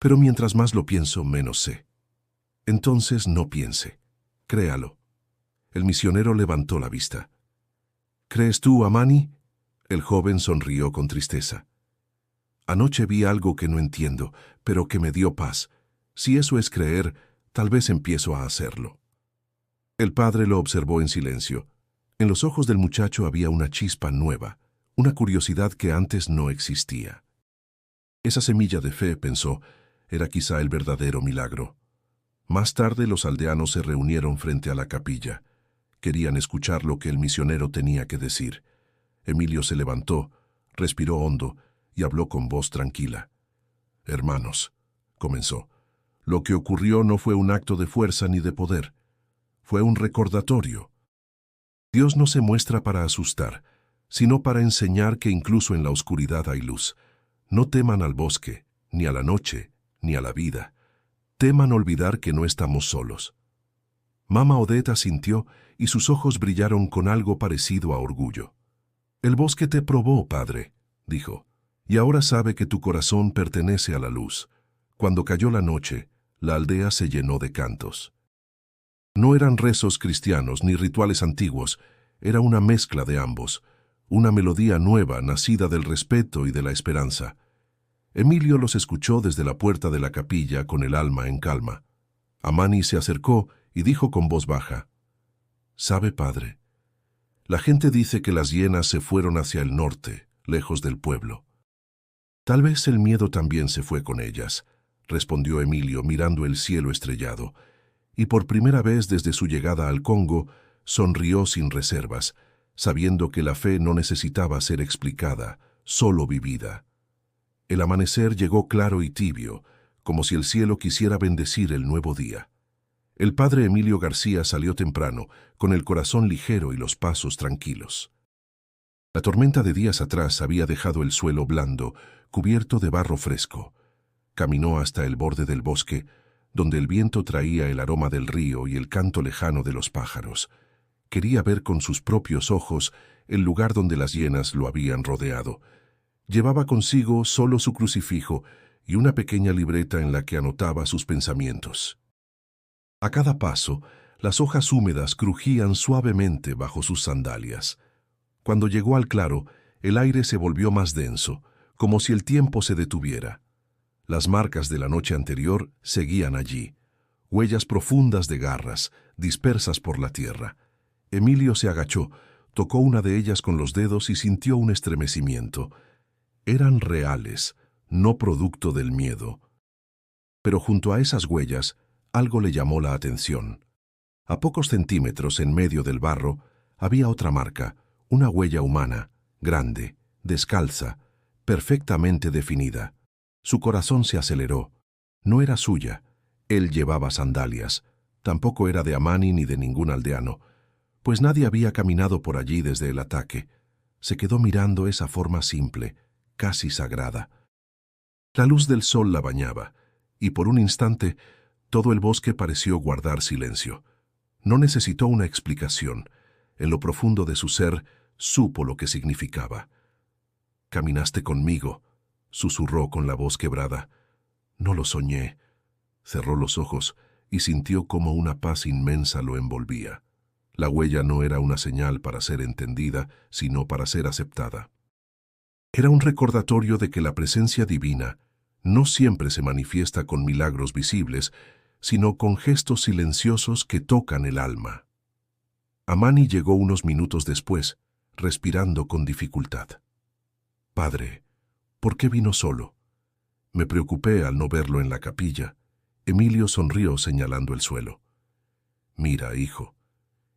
[SPEAKER 1] «Pero mientras más lo pienso, menos sé». «Entonces no piense. Créalo». El misionero levantó la vista. «¿Crees tú, Amani?». El joven sonrió con tristeza. «Anoche vi algo que no entiendo, pero que me dio paz. Si eso es creer, tal vez empiezo a hacerlo». El padre lo observó en silencio. En los ojos del muchacho había una chispa nueva, una curiosidad que antes no existía. Esa semilla de fe, pensó, era quizá el verdadero milagro. Más tarde los aldeanos se reunieron frente a la capilla. Querían escuchar lo que el misionero tenía que decir. Emilio se levantó, respiró hondo y habló con voz tranquila. «Hermanos», comenzó, «lo que ocurrió no fue un acto de fuerza ni de poder. Fue un recordatorio. Dios no se muestra para asustar, sino para enseñar que incluso en la oscuridad hay luz. No teman al bosque, ni a la noche, ni a la vida. Teman olvidar que no estamos solos». Mama Odette asintió y sus ojos brillaron con algo parecido a orgullo. «El bosque te probó, padre», dijo, «y ahora sabe que tu corazón pertenece a la luz». Cuando cayó la noche, la aldea se llenó de cantos. No eran rezos cristianos ni rituales antiguos, era una mezcla de ambos, una melodía nueva nacida del respeto y de la esperanza. Emilio los escuchó desde la puerta de la capilla con el alma en calma. Amani se acercó y dijo con voz baja: «¿Sabe, padre? La gente dice que las hienas se fueron hacia el norte, lejos del pueblo». «Tal vez el miedo también se fue con ellas», respondió Emilio mirando el cielo estrellado, y por primera vez desde su llegada al Congo sonrió sin reservas, sabiendo que la fe no necesitaba ser explicada, solo vivida. El amanecer llegó claro y tibio, como si el cielo quisiera bendecir el nuevo día. El padre Emilio García salió temprano, con el corazón ligero y los pasos tranquilos. La tormenta de días atrás había dejado el suelo blando, cubierto de barro fresco. Caminó hasta el borde del bosque, donde el viento traía el aroma del río y el canto lejano de los pájaros. Quería ver con sus propios ojos el lugar donde las hienas lo habían rodeado. Llevaba consigo solo su crucifijo y una pequeña libreta en la que anotaba sus pensamientos. A cada paso, las hojas húmedas crujían suavemente bajo sus sandalias. Cuando llegó al claro, el aire se volvió más denso, como si el tiempo se detuviera. Las marcas de la noche anterior seguían allí, huellas profundas de garras, dispersas por la tierra. Emilio se agachó, tocó una de ellas con los dedos y sintió un estremecimiento. Eran reales, no producto del miedo. Pero junto a esas huellas, algo le llamó la atención. A pocos centímetros en medio del barro, había otra marca, una huella humana, grande, descalza, perfectamente definida. Su corazón se aceleró. No era suya. Él llevaba sandalias. Tampoco era de Amani ni de ningún aldeano, pues nadie había caminado por allí desde el ataque. Se quedó mirando esa forma simple, casi sagrada. La luz del sol la bañaba, y por un instante todo el bosque pareció guardar silencio. No necesitó una explicación. En lo profundo de su ser supo lo que significaba. «Caminaste conmigo», susurró con la voz quebrada. «No lo soñé». Cerró los ojos y sintió como una paz inmensa lo envolvía. La huella no era una señal para ser entendida, sino para ser aceptada. Era un recordatorio de que la presencia divina no siempre se manifiesta con milagros visibles, sino con gestos silenciosos que tocan el alma. Amani llegó unos minutos después, respirando con dificultad. «Padre, ¿por qué vino solo?» Me preocupé al no verlo en la capilla. Emilio sonrió señalando el suelo. «Mira, hijo».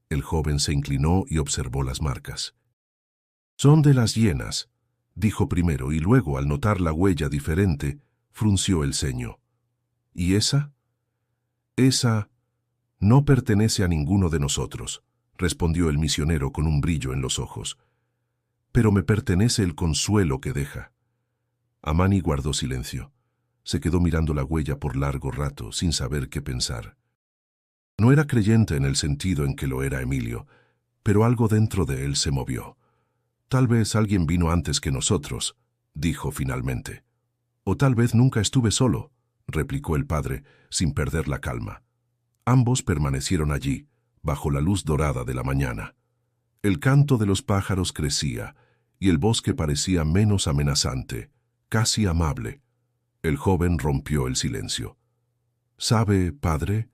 [SPEAKER 1] El joven se inclinó y observó las marcas. «Son de las hienas», dijo primero, y luego, al notar la huella diferente, frunció el ceño. «¿Y esa?» «Esa no pertenece a ninguno de nosotros», respondió el misionero con un brillo en los ojos. «Pero me pertenece el consuelo que deja». Amani guardó silencio. Se quedó mirando la huella por largo rato, sin saber qué pensar. No era creyente en el sentido en que lo era Emilio, pero algo dentro de él se movió. «Tal vez alguien vino antes que nosotros», dijo finalmente. «O tal vez nunca estuve solo», replicó el padre, sin perder la calma. Ambos permanecieron allí, bajo la luz dorada de la mañana. El canto de los pájaros crecía, y el bosque parecía menos amenazante, casi amable. El joven rompió el silencio. «¿Sabe, padre?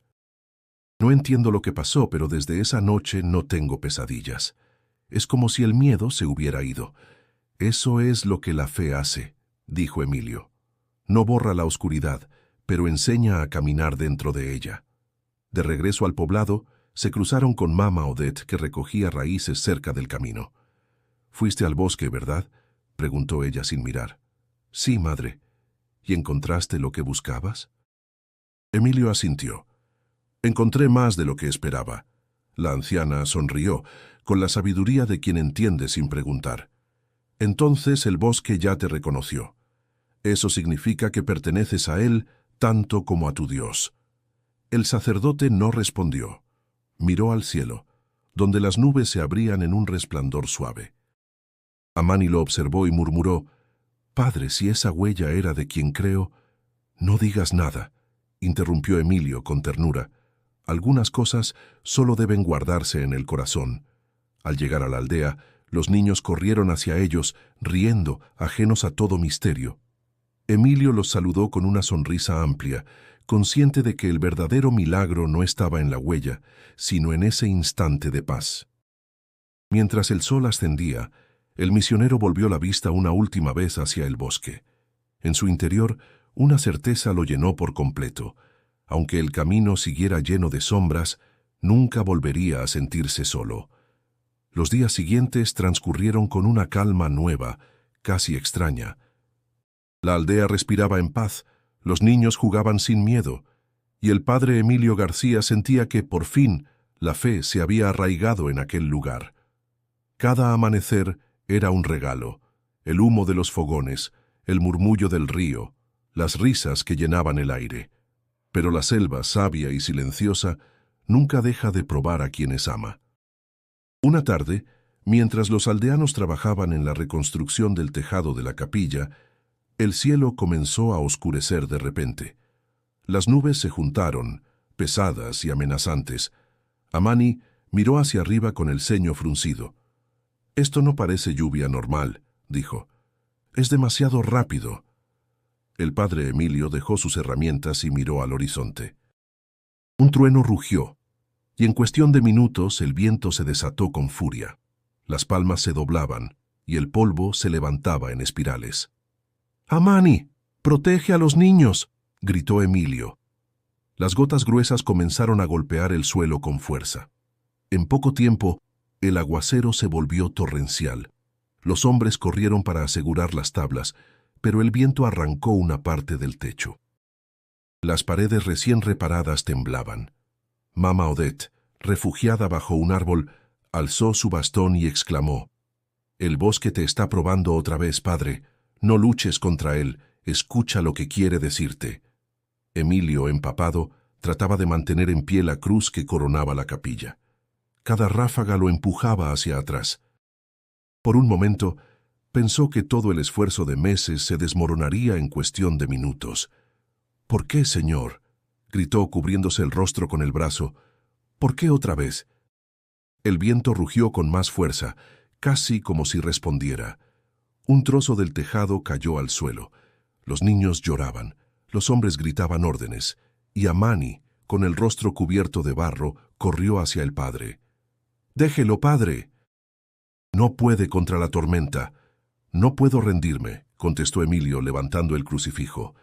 [SPEAKER 1] No entiendo lo que pasó, pero desde esa noche no tengo pesadillas. Es como si el miedo se hubiera ido. Eso es lo que la fe hace», dijo Emilio. «No borra la oscuridad, pero enseña a caminar dentro de ella». De regreso al poblado, se cruzaron con Mama Odette, que recogía raíces cerca del camino. «Fuiste al bosque, ¿verdad?», preguntó ella sin mirar. «Sí, madre». «¿Y encontraste lo que buscabas?». Emilio asintió. «Encontré más de lo que esperaba». La anciana sonrió, con la sabiduría de quien entiende sin preguntar. «Entonces el bosque ya te reconoció. Eso significa que perteneces a él tanto como a tu Dios». El sacerdote no respondió. Miró al cielo, donde las nubes se abrían en un resplandor suave. Amani lo observó y murmuró: «Padre, si esa huella era de quien creo...». «No digas nada», interrumpió Emilio con ternura. «Algunas cosas solo deben guardarse en el corazón». Al llegar a la aldea, los niños corrieron hacia ellos, riendo, ajenos a todo misterio. Emilio los saludó con una sonrisa amplia, consciente de que el verdadero milagro no estaba en la huella, sino en ese instante de paz. Mientras el sol ascendía, el misionero volvió la vista una última vez hacia el bosque. En su interior, una certeza lo llenó por completo. Aunque el camino siguiera lleno de sombras, nunca volvería a sentirse solo. Los días siguientes transcurrieron con una calma nueva, casi extraña. La aldea respiraba en paz, los niños jugaban sin miedo, y el padre Emilio García sentía que, por fin, la fe se había arraigado en aquel lugar. Cada amanecer era un regalo: el humo de los fogones, el murmullo del río, las risas que llenaban el aire. Pero la selva, sabia y silenciosa, nunca deja de probar a quienes ama. Una tarde, mientras los aldeanos trabajaban en la reconstrucción del tejado de la capilla, el cielo comenzó a oscurecer de repente. Las nubes se juntaron, pesadas y amenazantes. Amani miró hacia arriba con el ceño fruncido. «Esto no parece lluvia normal», dijo. «Es demasiado rápido». El padre Emilio dejó sus herramientas y miró al horizonte. Un trueno rugió, y en cuestión de minutos el viento se desató con furia. Las palmas se doblaban, y el polvo se levantaba en espirales. «Amani, protege a los niños», gritó Emilio. Las gotas gruesas comenzaron a golpear el suelo con fuerza. En poco tiempo, el aguacero se volvió torrencial. Los hombres corrieron para asegurar las tablas, pero el viento arrancó una parte del techo. Las paredes recién reparadas temblaban. Mama Odette, refugiada bajo un árbol, alzó su bastón y exclamó: «El bosque te está probando otra vez, padre. No luches contra él, escucha lo que quiere decirte». Emilio, empapado, trataba de mantener en pie la cruz que coronaba la capilla. Cada ráfaga lo empujaba hacia atrás. Por un momento, pensó que todo el esfuerzo de meses se desmoronaría en cuestión de minutos. «¿Por qué, señor?», gritó cubriéndose el rostro con el brazo. «¿Por qué otra vez?». El viento rugió con más fuerza, casi como si respondiera. Un trozo del tejado cayó al suelo. Los niños lloraban, los hombres gritaban órdenes, y Amani, con el rostro cubierto de barro, corrió hacia el padre. «Déjelo, padre». «No puede contra la tormenta». «No puedo rendirme», contestó Emilio levantando el crucifijo.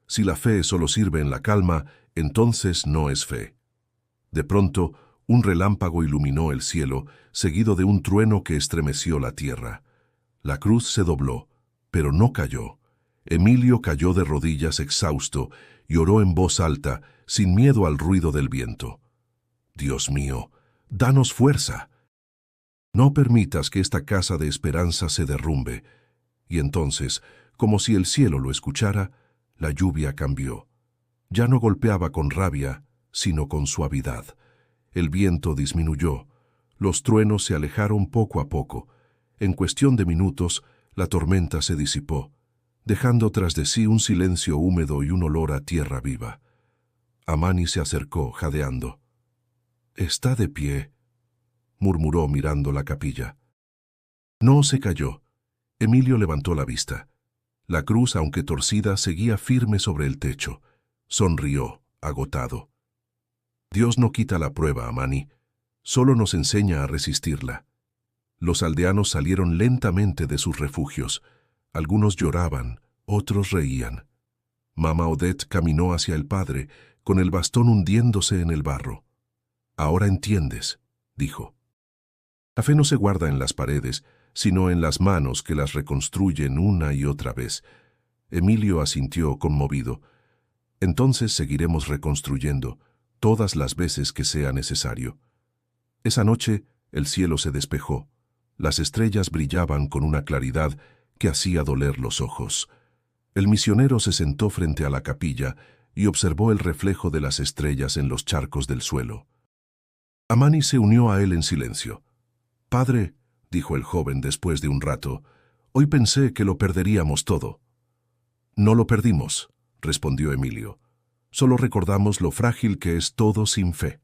[SPEAKER 1] «Si la fe solo sirve en la calma, entonces no es fe». De pronto, un relámpago iluminó el cielo, seguido de un trueno que estremeció la tierra. La cruz se dobló, pero no cayó. Emilio cayó de rodillas exhausto y oró en voz alta, sin miedo al ruido del viento. «Dios mío, danos fuerza. No permitas que esta casa de esperanza se derrumbe». Y entonces, como si el cielo lo escuchara, la lluvia cambió. Ya no golpeaba con rabia, sino con suavidad. El viento disminuyó. Los truenos se alejaron poco a poco. En cuestión de minutos, la tormenta se disipó, dejando tras de sí un silencio húmedo y un olor a tierra viva. Amani se acercó, jadeando. «Está de pie», murmuró mirando la capilla. No se cayó. Emilio levantó la vista. La cruz, aunque torcida, seguía firme sobre el techo. Sonrió, agotado. «Dios no quita la prueba, Amani, solo nos enseña a resistirla». Los aldeanos salieron lentamente de sus refugios. Algunos lloraban, otros reían. Mama Odette caminó hacia el padre, con el bastón hundiéndose en el barro. «Ahora entiendes», dijo. La fe no se guarda en las paredes, sino en las manos que las reconstruyen una y otra vez. Emilio asintió conmovido. «Entonces seguiremos reconstruyendo, todas las veces que sea necesario». Esa noche el cielo se despejó. Las estrellas brillaban con una claridad que hacía doler los ojos. El misionero se sentó frente a la capilla y observó el reflejo de las estrellas en los charcos del suelo. Amani se unió a él en silencio. «Padre», dijo el joven después de un rato, «hoy pensé que lo perderíamos todo». «No lo perdimos», respondió Emilio. «Solo recordamos lo frágil que es todo sin fe».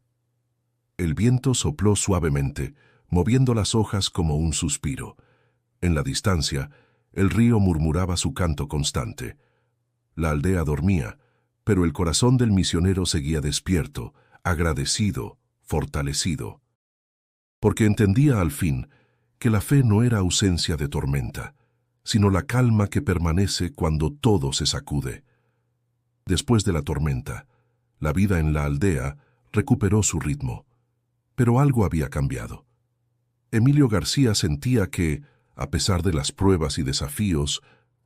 [SPEAKER 1] El viento sopló suavemente, moviendo las hojas como un suspiro. En la distancia, el río murmuraba su canto constante. La aldea dormía, pero el corazón del misionero seguía despierto, agradecido, fortalecido. Porque entendía al fin que la fe no era ausencia de tormenta, sino la calma que permanece cuando todo se sacude. Después de la tormenta, la vida en la aldea recuperó su ritmo, pero algo había cambiado. Emilio García sentía que, a pesar de las pruebas y desafíos,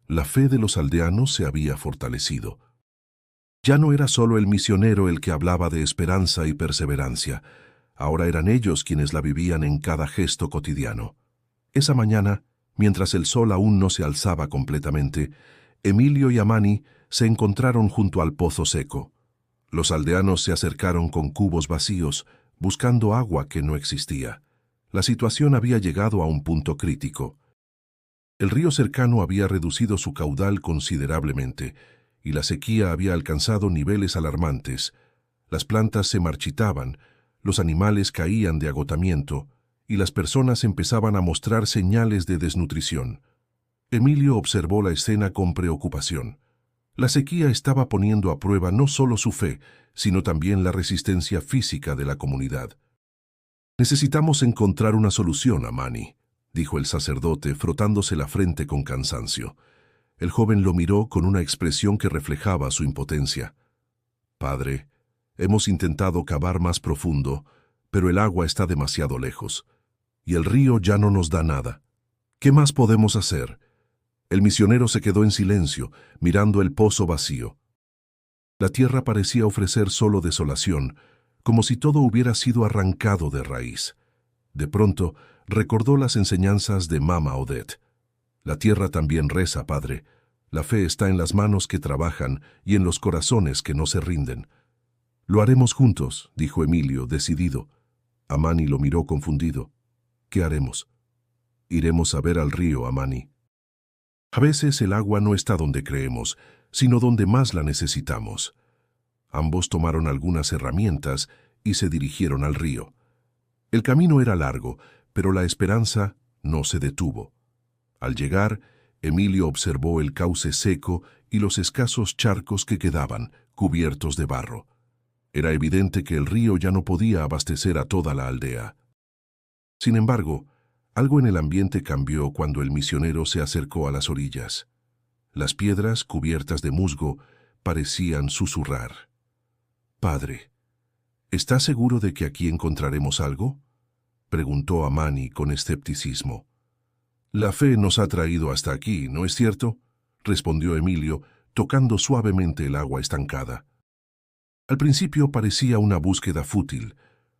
[SPEAKER 1] la fe de los aldeanos se había fortalecido. Ya no era solo el misionero el que hablaba de esperanza y perseverancia, ahora eran ellos quienes la vivían en cada gesto cotidiano. Esa mañana, mientras el sol aún no se alzaba completamente, Emilio y Amani se encontraron junto al pozo seco. Los aldeanos se acercaron con cubos vacíos, buscando agua que no existía. La situación había llegado a un punto crítico. El río cercano había reducido su caudal considerablemente, y la sequía había alcanzado niveles alarmantes. Las plantas se marchitaban, los animales caían de agotamiento, y las personas empezaban a mostrar señales de desnutrición. Emilio observó la escena con preocupación. La sequía estaba poniendo a prueba no solo su fe, sino también la resistencia física de la comunidad. «Necesitamos encontrar una solución, Amani», dijo el sacerdote, frotándose la frente con cansancio. El joven lo miró con una expresión que reflejaba su impotencia. «Padre, hemos intentado cavar más profundo, pero el agua está demasiado lejos, y el río ya no nos da nada. ¿Qué más podemos hacer? El misionero se quedó en silencio, mirando el pozo vacío. La tierra parecía ofrecer solo desolación, como si todo hubiera sido arrancado de raíz. De pronto, recordó las enseñanzas de Mama Odette. La tierra también reza, padre. La fe está en las manos que trabajan y en los corazones que no se rinden. Lo haremos juntos, dijo Emilio, decidido. Amani lo miró confundido. ¿Qué haremos? Iremos a ver al río, Amani. A veces el agua no está donde creemos, sino donde más la necesitamos. Ambos tomaron algunas herramientas y se dirigieron al río. El camino era largo, pero la esperanza no se detuvo. Al llegar, Emilio observó el cauce seco y los escasos charcos que quedaban, cubiertos de barro. Era evidente que el río ya no podía abastecer a toda la aldea. Sin embargo, algo en el ambiente cambió cuando el misionero se acercó a las orillas. Las piedras, cubiertas de musgo, parecían susurrar. «Padre, ¿estás seguro de que aquí encontraremos algo?», preguntó Amani con escepticismo. «La fe nos ha traído hasta aquí, ¿no es cierto?», respondió Emilio, tocando suavemente el agua estancada. Al principio parecía una búsqueda fútil,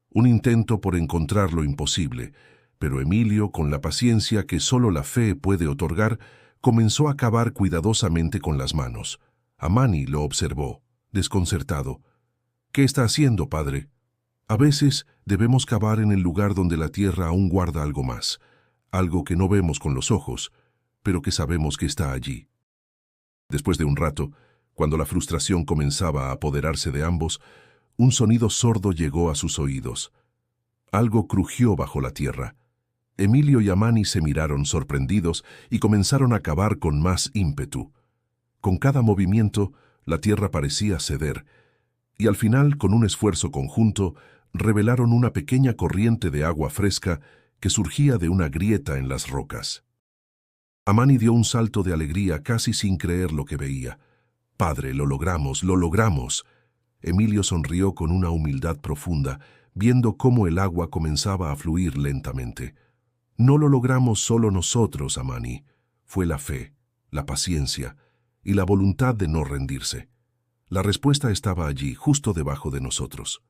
[SPEAKER 1] un intento por encontrar lo imposible, pero Emilio, con la paciencia que solo la fe puede otorgar, comenzó a cavar cuidadosamente con las manos. Amani lo observó, desconcertado. «¿Qué está haciendo, padre?». «A veces debemos cavar en el lugar donde la tierra aún guarda algo más, algo que no vemos con los ojos, pero que sabemos que está allí». Después de un rato, cuando la frustración comenzaba a apoderarse de ambos, un sonido sordo llegó a sus oídos. Algo crujió bajo la tierra. Emilio y Amani se miraron sorprendidos y comenzaron a cavar con más ímpetu. Con cada movimiento, la tierra parecía ceder, y al final, con un esfuerzo conjunto, revelaron una pequeña corriente de agua fresca que surgía de una grieta en las rocas. Amani dio un salto de alegría casi sin creer lo que veía. «Padre, lo logramos, lo logramos». Emilio sonrió con una humildad profunda, viendo cómo el agua comenzaba a fluir lentamente. «No lo logramos solo nosotros, Amani. Fue la fe, la paciencia y la voluntad de no rendirse. La respuesta estaba allí, justo debajo de nosotros».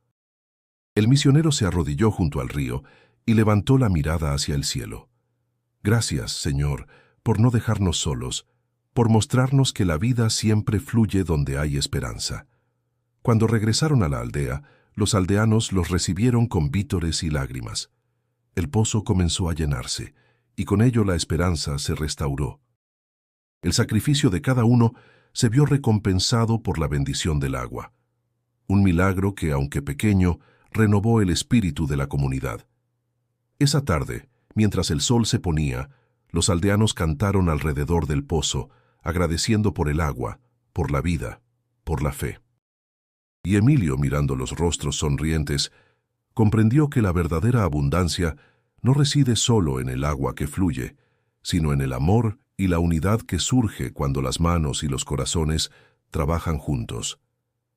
[SPEAKER 1] El misionero se arrodilló junto al río y levantó la mirada hacia el cielo. «Gracias, Señor, por no dejarnos solos, por mostrarnos que la vida siempre fluye donde hay esperanza». Cuando regresaron a la aldea, los aldeanos los recibieron con vítores y lágrimas. El pozo comenzó a llenarse, y con ello la esperanza se restauró. El sacrificio de cada uno se vio recompensado por la bendición del agua. Un milagro que, aunque pequeño, renovó el espíritu de la comunidad. Esa tarde, mientras el sol se ponía, los aldeanos cantaron alrededor del pozo, agradeciendo por el agua, por la vida, por la fe. Y Emilio, mirando los rostros sonrientes, comprendió que la verdadera abundancia no reside solo en el agua que fluye, sino en el amor y la unidad que surge cuando las manos y los corazones trabajan juntos.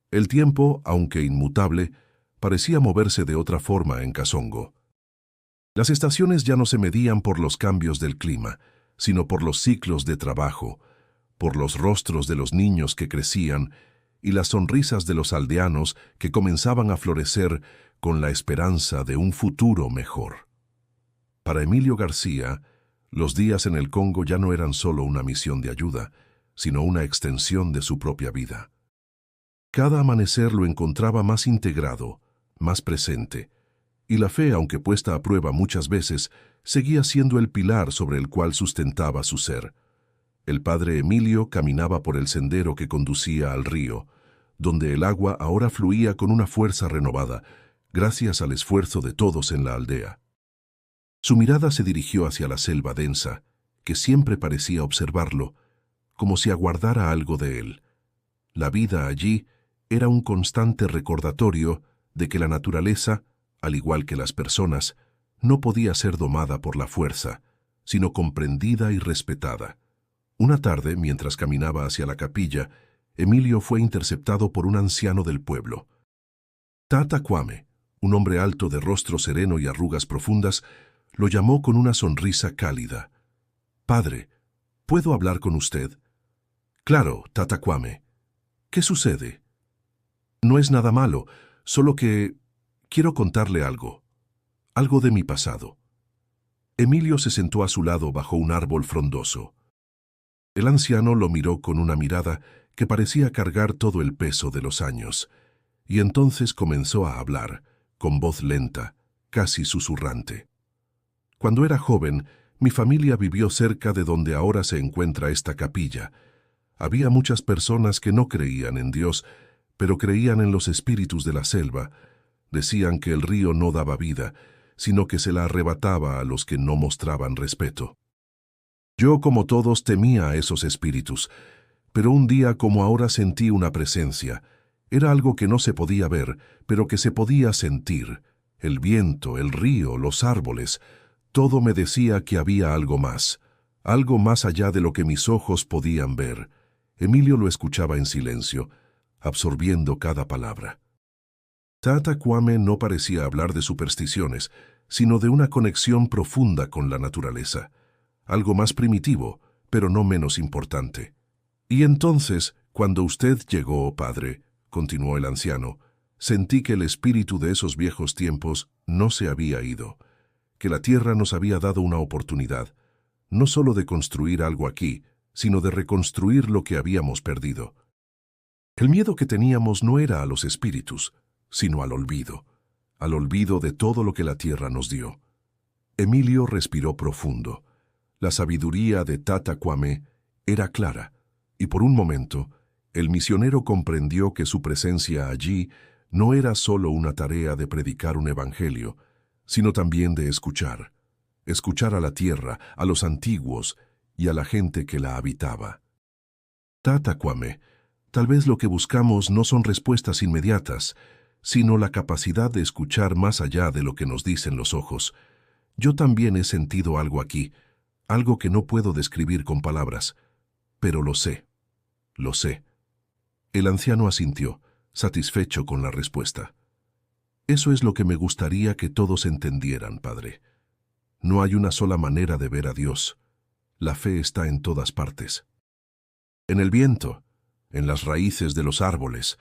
[SPEAKER 1] El tiempo, aunque inmutable, parecía moverse de otra forma en Kasongo. Las estaciones ya no se medían por los cambios del clima, sino por los ciclos de trabajo, por los rostros de los niños que crecían y las sonrisas de los aldeanos que comenzaban a florecer con la esperanza de un futuro mejor. Para Emilio García, los días en el Congo ya no eran solo una misión de ayuda, sino una extensión de su propia vida. Cada amanecer lo encontraba más integrado, más presente, y la fe, aunque puesta a prueba muchas veces, seguía siendo el pilar sobre el cual sustentaba su ser. El padre Emilio caminaba por el sendero que conducía al río, donde el agua ahora fluía con una fuerza renovada, gracias al esfuerzo de todos en la aldea. Su mirada se dirigió hacia la selva densa, que siempre parecía observarlo, como si aguardara algo de él. La vida allí era un constante recordatorio de que la naturaleza, al igual que las personas, no podía ser domada por la fuerza, sino comprendida y respetada. Una tarde, mientras caminaba hacia la capilla, Emilio fue interceptado por un anciano del pueblo. Tata Kwame, un hombre alto de rostro sereno y arrugas profundas, lo llamó con una sonrisa cálida. «Padre, ¿puedo hablar con usted?» «Claro, Tata Kwame. ¿Qué sucede?» «No es nada malo, solo que quiero contarle algo. Algo de mi pasado». Emilio se sentó a su lado bajo un árbol frondoso. El anciano lo miró con una mirada que parecía cargar todo el peso de los años, y entonces comenzó a hablar, con voz lenta, casi susurrante. «Cuando era joven, mi familia vivió cerca de donde ahora se encuentra esta capilla. Había muchas personas que no creían en Dios, pero creían en los espíritus de la selva. Decían que el río no daba vida, sino que se la arrebataba a los que no mostraban respeto. Yo, como todos, temía a esos espíritus, pero un día como ahora sentí una presencia. Era algo que no se podía ver, pero que se podía sentir. El viento, el río, los árboles, todo me decía que había algo más allá de lo que mis ojos podían ver. Emilio lo escuchaba en silencio, absorbiendo cada palabra. Tata Kwame no parecía hablar de supersticiones, sino de una conexión profunda con la naturaleza. Algo más primitivo, pero no menos importante. «Y entonces, cuando usted llegó, padre», continuó el anciano, «sentí que el espíritu de esos viejos tiempos no se había ido, que la tierra nos había dado una oportunidad, no solo de construir algo aquí, sino de reconstruir lo que habíamos perdido. El miedo que teníamos no era a los espíritus, sino al olvido de todo lo que la tierra nos dio». Emilio respiró profundo. La sabiduría de Tata Kwame era clara, y por un momento, el misionero comprendió que su presencia allí no era solo una tarea de predicar un evangelio, sino también de escuchar a la tierra, a los antiguos y a la gente que la habitaba. «Tata Kwame, tal vez lo que buscamos no son respuestas inmediatas, sino la capacidad de escuchar más allá de lo que nos dicen los ojos. Yo también he sentido algo aquí, algo que no puedo describir con palabras, pero lo sé. El anciano asintió, satisfecho con la respuesta. «Eso es lo que me gustaría que todos entendieran, padre. No hay una sola manera de ver a Dios. La fe está en todas partes. En el viento, en las raíces de los árboles,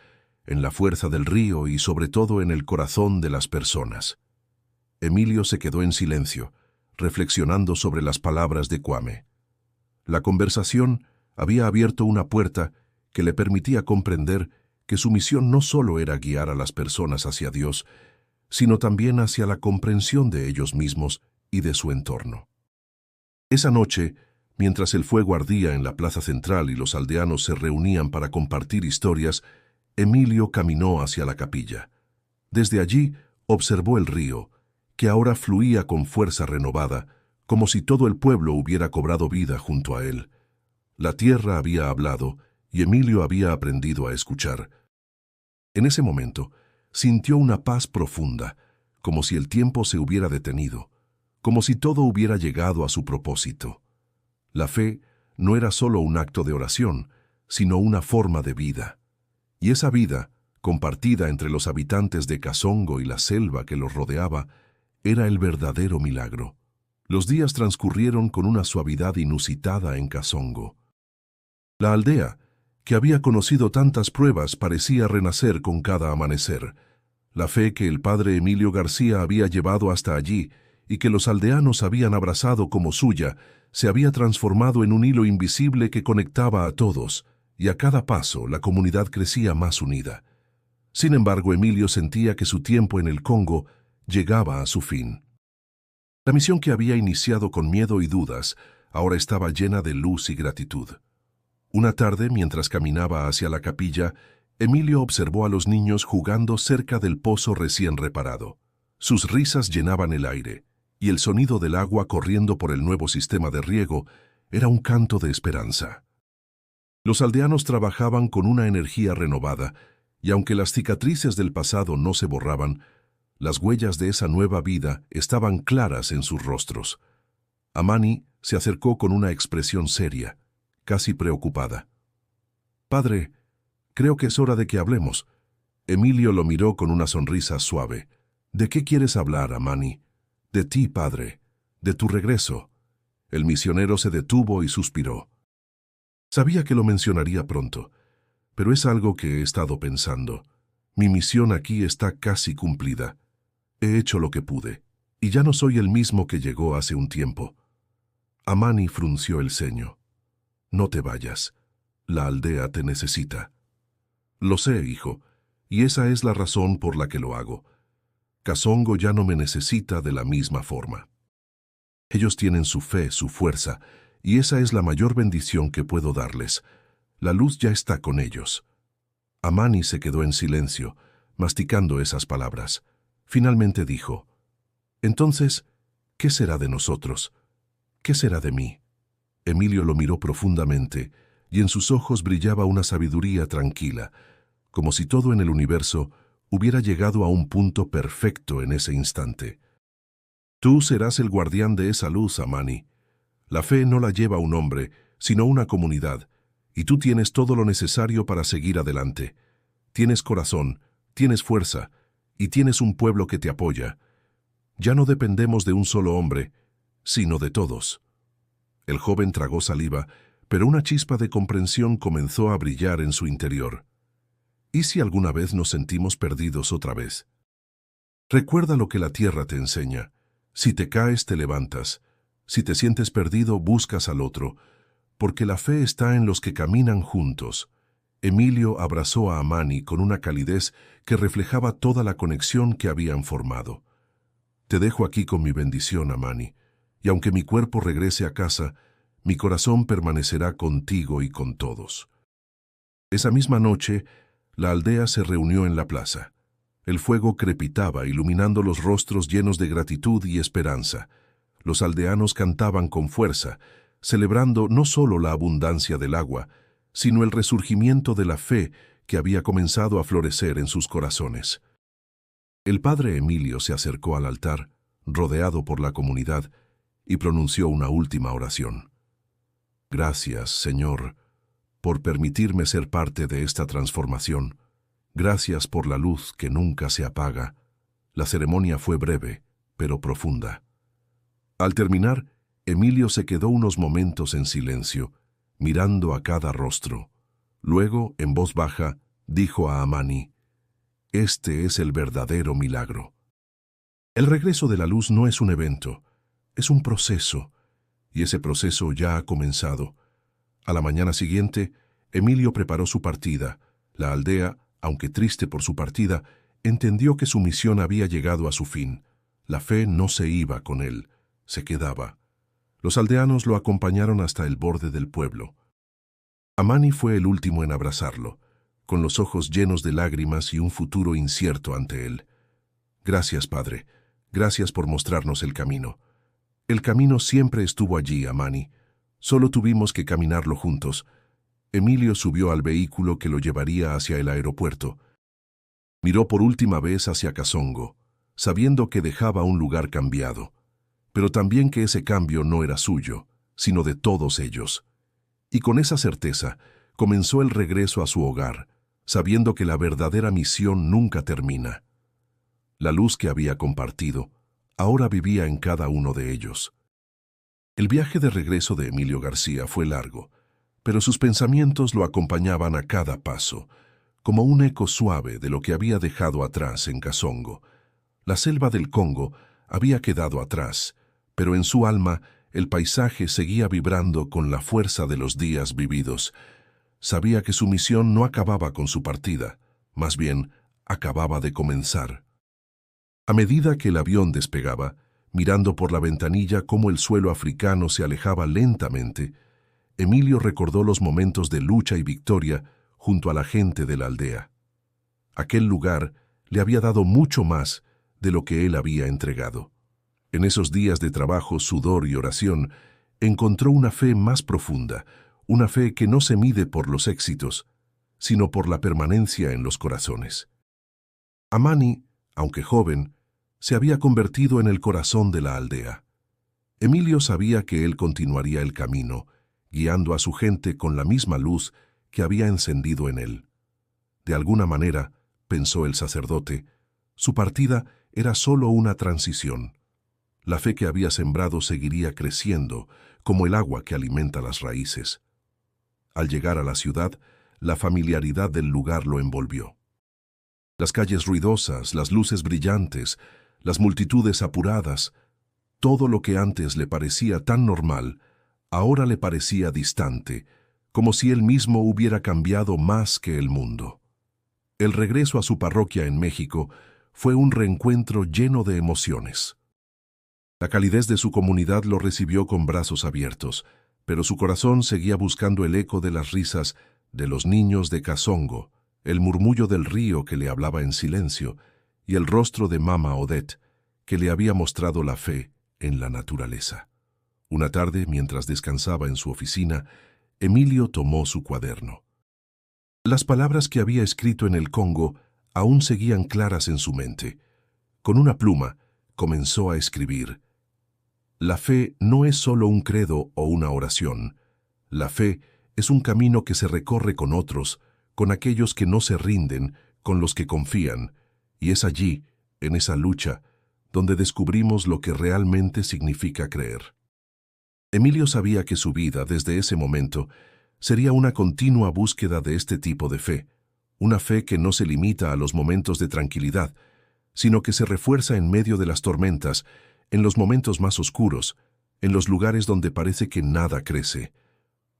[SPEAKER 1] en la fuerza del río y sobre todo en el corazón de las personas». Emilio se quedó en silencio, reflexionando sobre las palabras de Kwame. La conversación había abierto una puerta que le permitía comprender que su misión no solo era guiar a las personas hacia Dios, sino también hacia la comprensión de ellos mismos y de su entorno. Esa noche, mientras el fuego ardía en la plaza central y los aldeanos se reunían para compartir historias, Emilio caminó hacia la capilla. Desde allí observó el río, que ahora fluía con fuerza renovada, como si todo el pueblo hubiera cobrado vida junto a él. La tierra había hablado y Emilio había aprendido a escuchar. En ese momento, sintió una paz profunda, como si el tiempo se hubiera detenido, como si todo hubiera llegado a su propósito. La fe no era solo un acto de oración, sino una forma de vida. Y esa vida, compartida entre los habitantes de Kasongo y la selva que los rodeaba, era el verdadero milagro. Los días transcurrieron con una suavidad inusitada en Kasongo. La aldea, que había conocido tantas pruebas, parecía renacer con cada amanecer. La fe que el padre Emilio García había llevado hasta allí y que los aldeanos habían abrazado como suya, se había transformado en un hilo invisible que conectaba a todos, y a cada paso la comunidad crecía más unida. Sin embargo, Emilio sentía que su tiempo en el Congo llegaba a su fin. La misión que había iniciado con miedo y dudas ahora estaba llena de luz y gratitud. Una tarde, mientras caminaba hacia la capilla, Emilio observó a los niños jugando cerca del pozo recién reparado. Sus risas llenaban el aire, y el sonido del agua corriendo por el nuevo sistema de riego era un canto de esperanza. Los aldeanos trabajaban con una energía renovada, y aunque las cicatrices del pasado no se borraban, las huellas de esa nueva vida estaban claras en sus rostros. Amani se acercó con una expresión seria, casi preocupada. «Padre, creo que es hora de que hablemos». Emilio lo miró con una sonrisa suave. «¿De qué quieres hablar, Amani?» «De ti, padre, de tu regreso». El misionero se detuvo y suspiró. Sabía que lo mencionaría pronto, pero es algo que he estado pensando. Mi misión aquí está casi cumplida. He hecho lo que pude, y ya no soy el mismo que llegó hace un tiempo. Amani frunció el ceño. No te vayas. La aldea te necesita. Lo sé, hijo, y esa es la razón por la que lo hago. Kasongo ya no me necesita de la misma forma. Ellos tienen su fe, su fuerza, y esa es la mayor bendición que puedo darles. La luz ya está con ellos. Amani se quedó en silencio, masticando esas palabras. Finalmente dijo, «Entonces, ¿qué será de nosotros? ¿Qué será de mí?» Emilio lo miró profundamente, y en sus ojos brillaba una sabiduría tranquila, como si todo en el universo hubiera llegado a un punto perfecto en ese instante. Tú serás el guardián de esa luz, Amani. La fe no la lleva un hombre, sino una comunidad, y tú tienes todo lo necesario para seguir adelante. Tienes corazón, tienes fuerza, y tienes un pueblo que te apoya. Ya no dependemos de un solo hombre, sino de todos. El joven tragó saliva, pero una chispa de comprensión comenzó a brillar en su interior. ¿Y si alguna vez nos sentimos perdidos otra vez? Recuerda lo que la tierra te enseña. Si te caes, te levantas. Si te sientes perdido, buscas al otro, porque la fe está en los que caminan juntos. Emilio abrazó a Amani con una calidez que reflejaba toda la conexión que habían formado. Te dejo aquí con mi bendición, Amani, y aunque mi cuerpo regrese a casa, mi corazón permanecerá contigo y con todos. Esa misma noche, la aldea se reunió en la plaza. El fuego crepitaba, iluminando los rostros llenos de gratitud y esperanza. Los aldeanos cantaban con fuerza, celebrando no solo la abundancia del agua, sino el resurgimiento de la fe que había comenzado a florecer en sus corazones. El padre Emilio se acercó al altar, rodeado por la comunidad, y pronunció una última oración. Gracias, Señor, por permitirme ser parte de esta transformación. Gracias por la luz que nunca se apaga. La ceremonia fue breve, pero profunda. Al terminar, Emilio se quedó unos momentos en silencio, mirando a cada rostro. Luego, en voz baja, dijo a Amani, «Este es el verdadero milagro». El regreso de la luz no es un evento, es un proceso, y ese proceso ya ha comenzado. A la mañana siguiente, Emilio preparó su partida. La aldea, aunque triste por su partida, entendió que su misión había llegado a su fin. La fe no se iba con él, se quedaba. Los aldeanos lo acompañaron hasta el borde del pueblo. Amani fue el último en abrazarlo, con los ojos llenos de lágrimas y un futuro incierto ante él. Gracias, padre. Gracias por mostrarnos el camino. El camino siempre estuvo allí, Amani. Solo tuvimos que caminarlo juntos. Emilio subió al vehículo que lo llevaría hacia el aeropuerto. Miró por última vez hacia Kasongo, sabiendo que dejaba un lugar cambiado, pero también que ese cambio no era suyo, sino de todos ellos. Y con esa certeza, comenzó el regreso a su hogar, sabiendo que la verdadera misión nunca termina. La luz que había compartido, ahora vivía en cada uno de ellos. El viaje de regreso de Emilio García fue largo, pero sus pensamientos lo acompañaban a cada paso, como un eco suave de lo que había dejado atrás en Kasongo. La selva del Congo había quedado atrás, pero en su alma el paisaje seguía vibrando con la fuerza de los días vividos. Sabía que su misión no acababa con su partida, más bien acababa de comenzar. A medida que el avión despegaba, mirando por la ventanilla cómo el suelo africano se alejaba lentamente, Emilio recordó los momentos de lucha y victoria junto a la gente de la aldea. Aquel lugar le había dado mucho más de lo que él había entregado. En esos días de trabajo, sudor y oración, encontró una fe más profunda, una fe que no se mide por los éxitos, sino por la permanencia en los corazones. Amani, aunque joven, se había convertido en el corazón de la aldea. Emilio sabía que él continuaría el camino, guiando a su gente con la misma luz que había encendido en él. De alguna manera, pensó el sacerdote, su partida era solo una transición. La fe que había sembrado seguiría creciendo, como el agua que alimenta las raíces. Al llegar a la ciudad, la familiaridad del lugar lo envolvió. Las calles ruidosas, las luces brillantes, las multitudes apuradas, todo lo que antes le parecía tan normal, ahora le parecía distante, como si él mismo hubiera cambiado más que el mundo. El regreso a su parroquia en México fue un reencuentro lleno de emociones. La calidez de su comunidad lo recibió con brazos abiertos, pero su corazón seguía buscando el eco de las risas de los niños de Cazongo, el murmullo del río que le hablaba en silencio y el rostro de Mama Odette, que le había mostrado la fe en la naturaleza. Una tarde, mientras descansaba en su oficina, Emilio tomó su cuaderno. Las palabras que había escrito en el Congo aún seguían claras en su mente. Con una pluma, comenzó a escribir: la fe no es solo un credo o una oración. La fe es un camino que se recorre con otros, con aquellos que no se rinden, con los que confían, y es allí, en esa lucha, donde descubrimos lo que realmente significa creer. Emilio sabía que su vida, desde ese momento, sería una continua búsqueda de este tipo de fe, una fe que no se limita a los momentos de tranquilidad, sino que se refuerza en medio de las tormentas, en los momentos más oscuros, en los lugares donde parece que nada crece.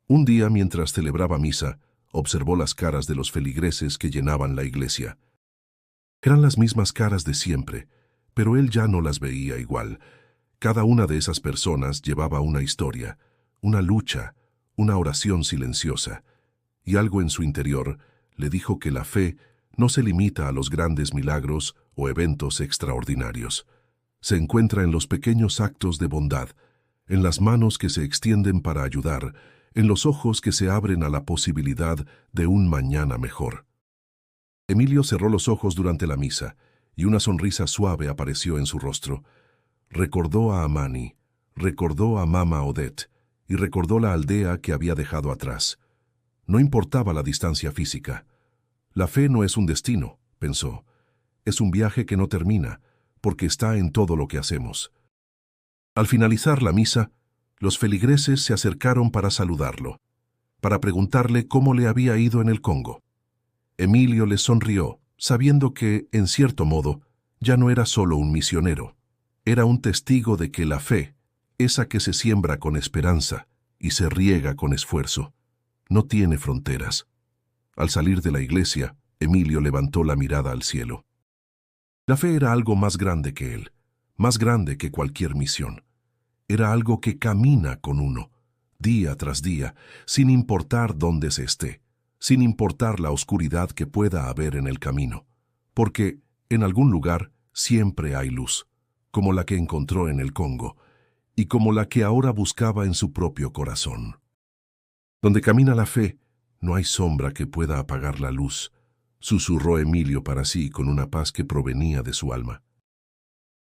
[SPEAKER 1] Un día, mientras celebraba misa, observó las caras de los feligreses que llenaban la iglesia. Eran las mismas caras de siempre, pero él ya no las veía igual. Cada una de esas personas llevaba una historia, una lucha, una oración silenciosa, y algo en su interior le dijo que la fe no se limita a los grandes milagros o eventos extraordinarios. Se encuentra en los pequeños actos de bondad, en las manos que se extienden para ayudar, en los ojos que se abren a la posibilidad de un mañana mejor. Emilio cerró los ojos durante la misa, y una sonrisa suave apareció en su rostro. Recordó a Amani, recordó a Mama Odette, y recordó la aldea que había dejado atrás. No importaba la distancia física. La fe no es un destino, pensó. Es un viaje que no termina, porque está en todo lo que hacemos. Al finalizar la misa, los feligreses se acercaron para saludarlo, para preguntarle cómo le había ido en el Congo. Emilio les sonrió, sabiendo que, en cierto modo, ya no era solo un misionero. Era un testigo de que la fe, esa que se siembra con esperanza y se riega con esfuerzo, no tiene fronteras. Al salir de la iglesia, Emilio levantó la mirada al cielo. La fe era algo más grande que él, más grande que cualquier misión. Era algo que camina con uno, día tras día, sin importar dónde se esté, sin importar la oscuridad que pueda haber en el camino, porque en algún lugar siempre hay luz, como la que encontró en el Congo, y como la que ahora buscaba en su propio corazón. Donde camina la fe, no hay sombra que pueda apagar la luz, susurró Emilio para sí con una paz que provenía de su alma.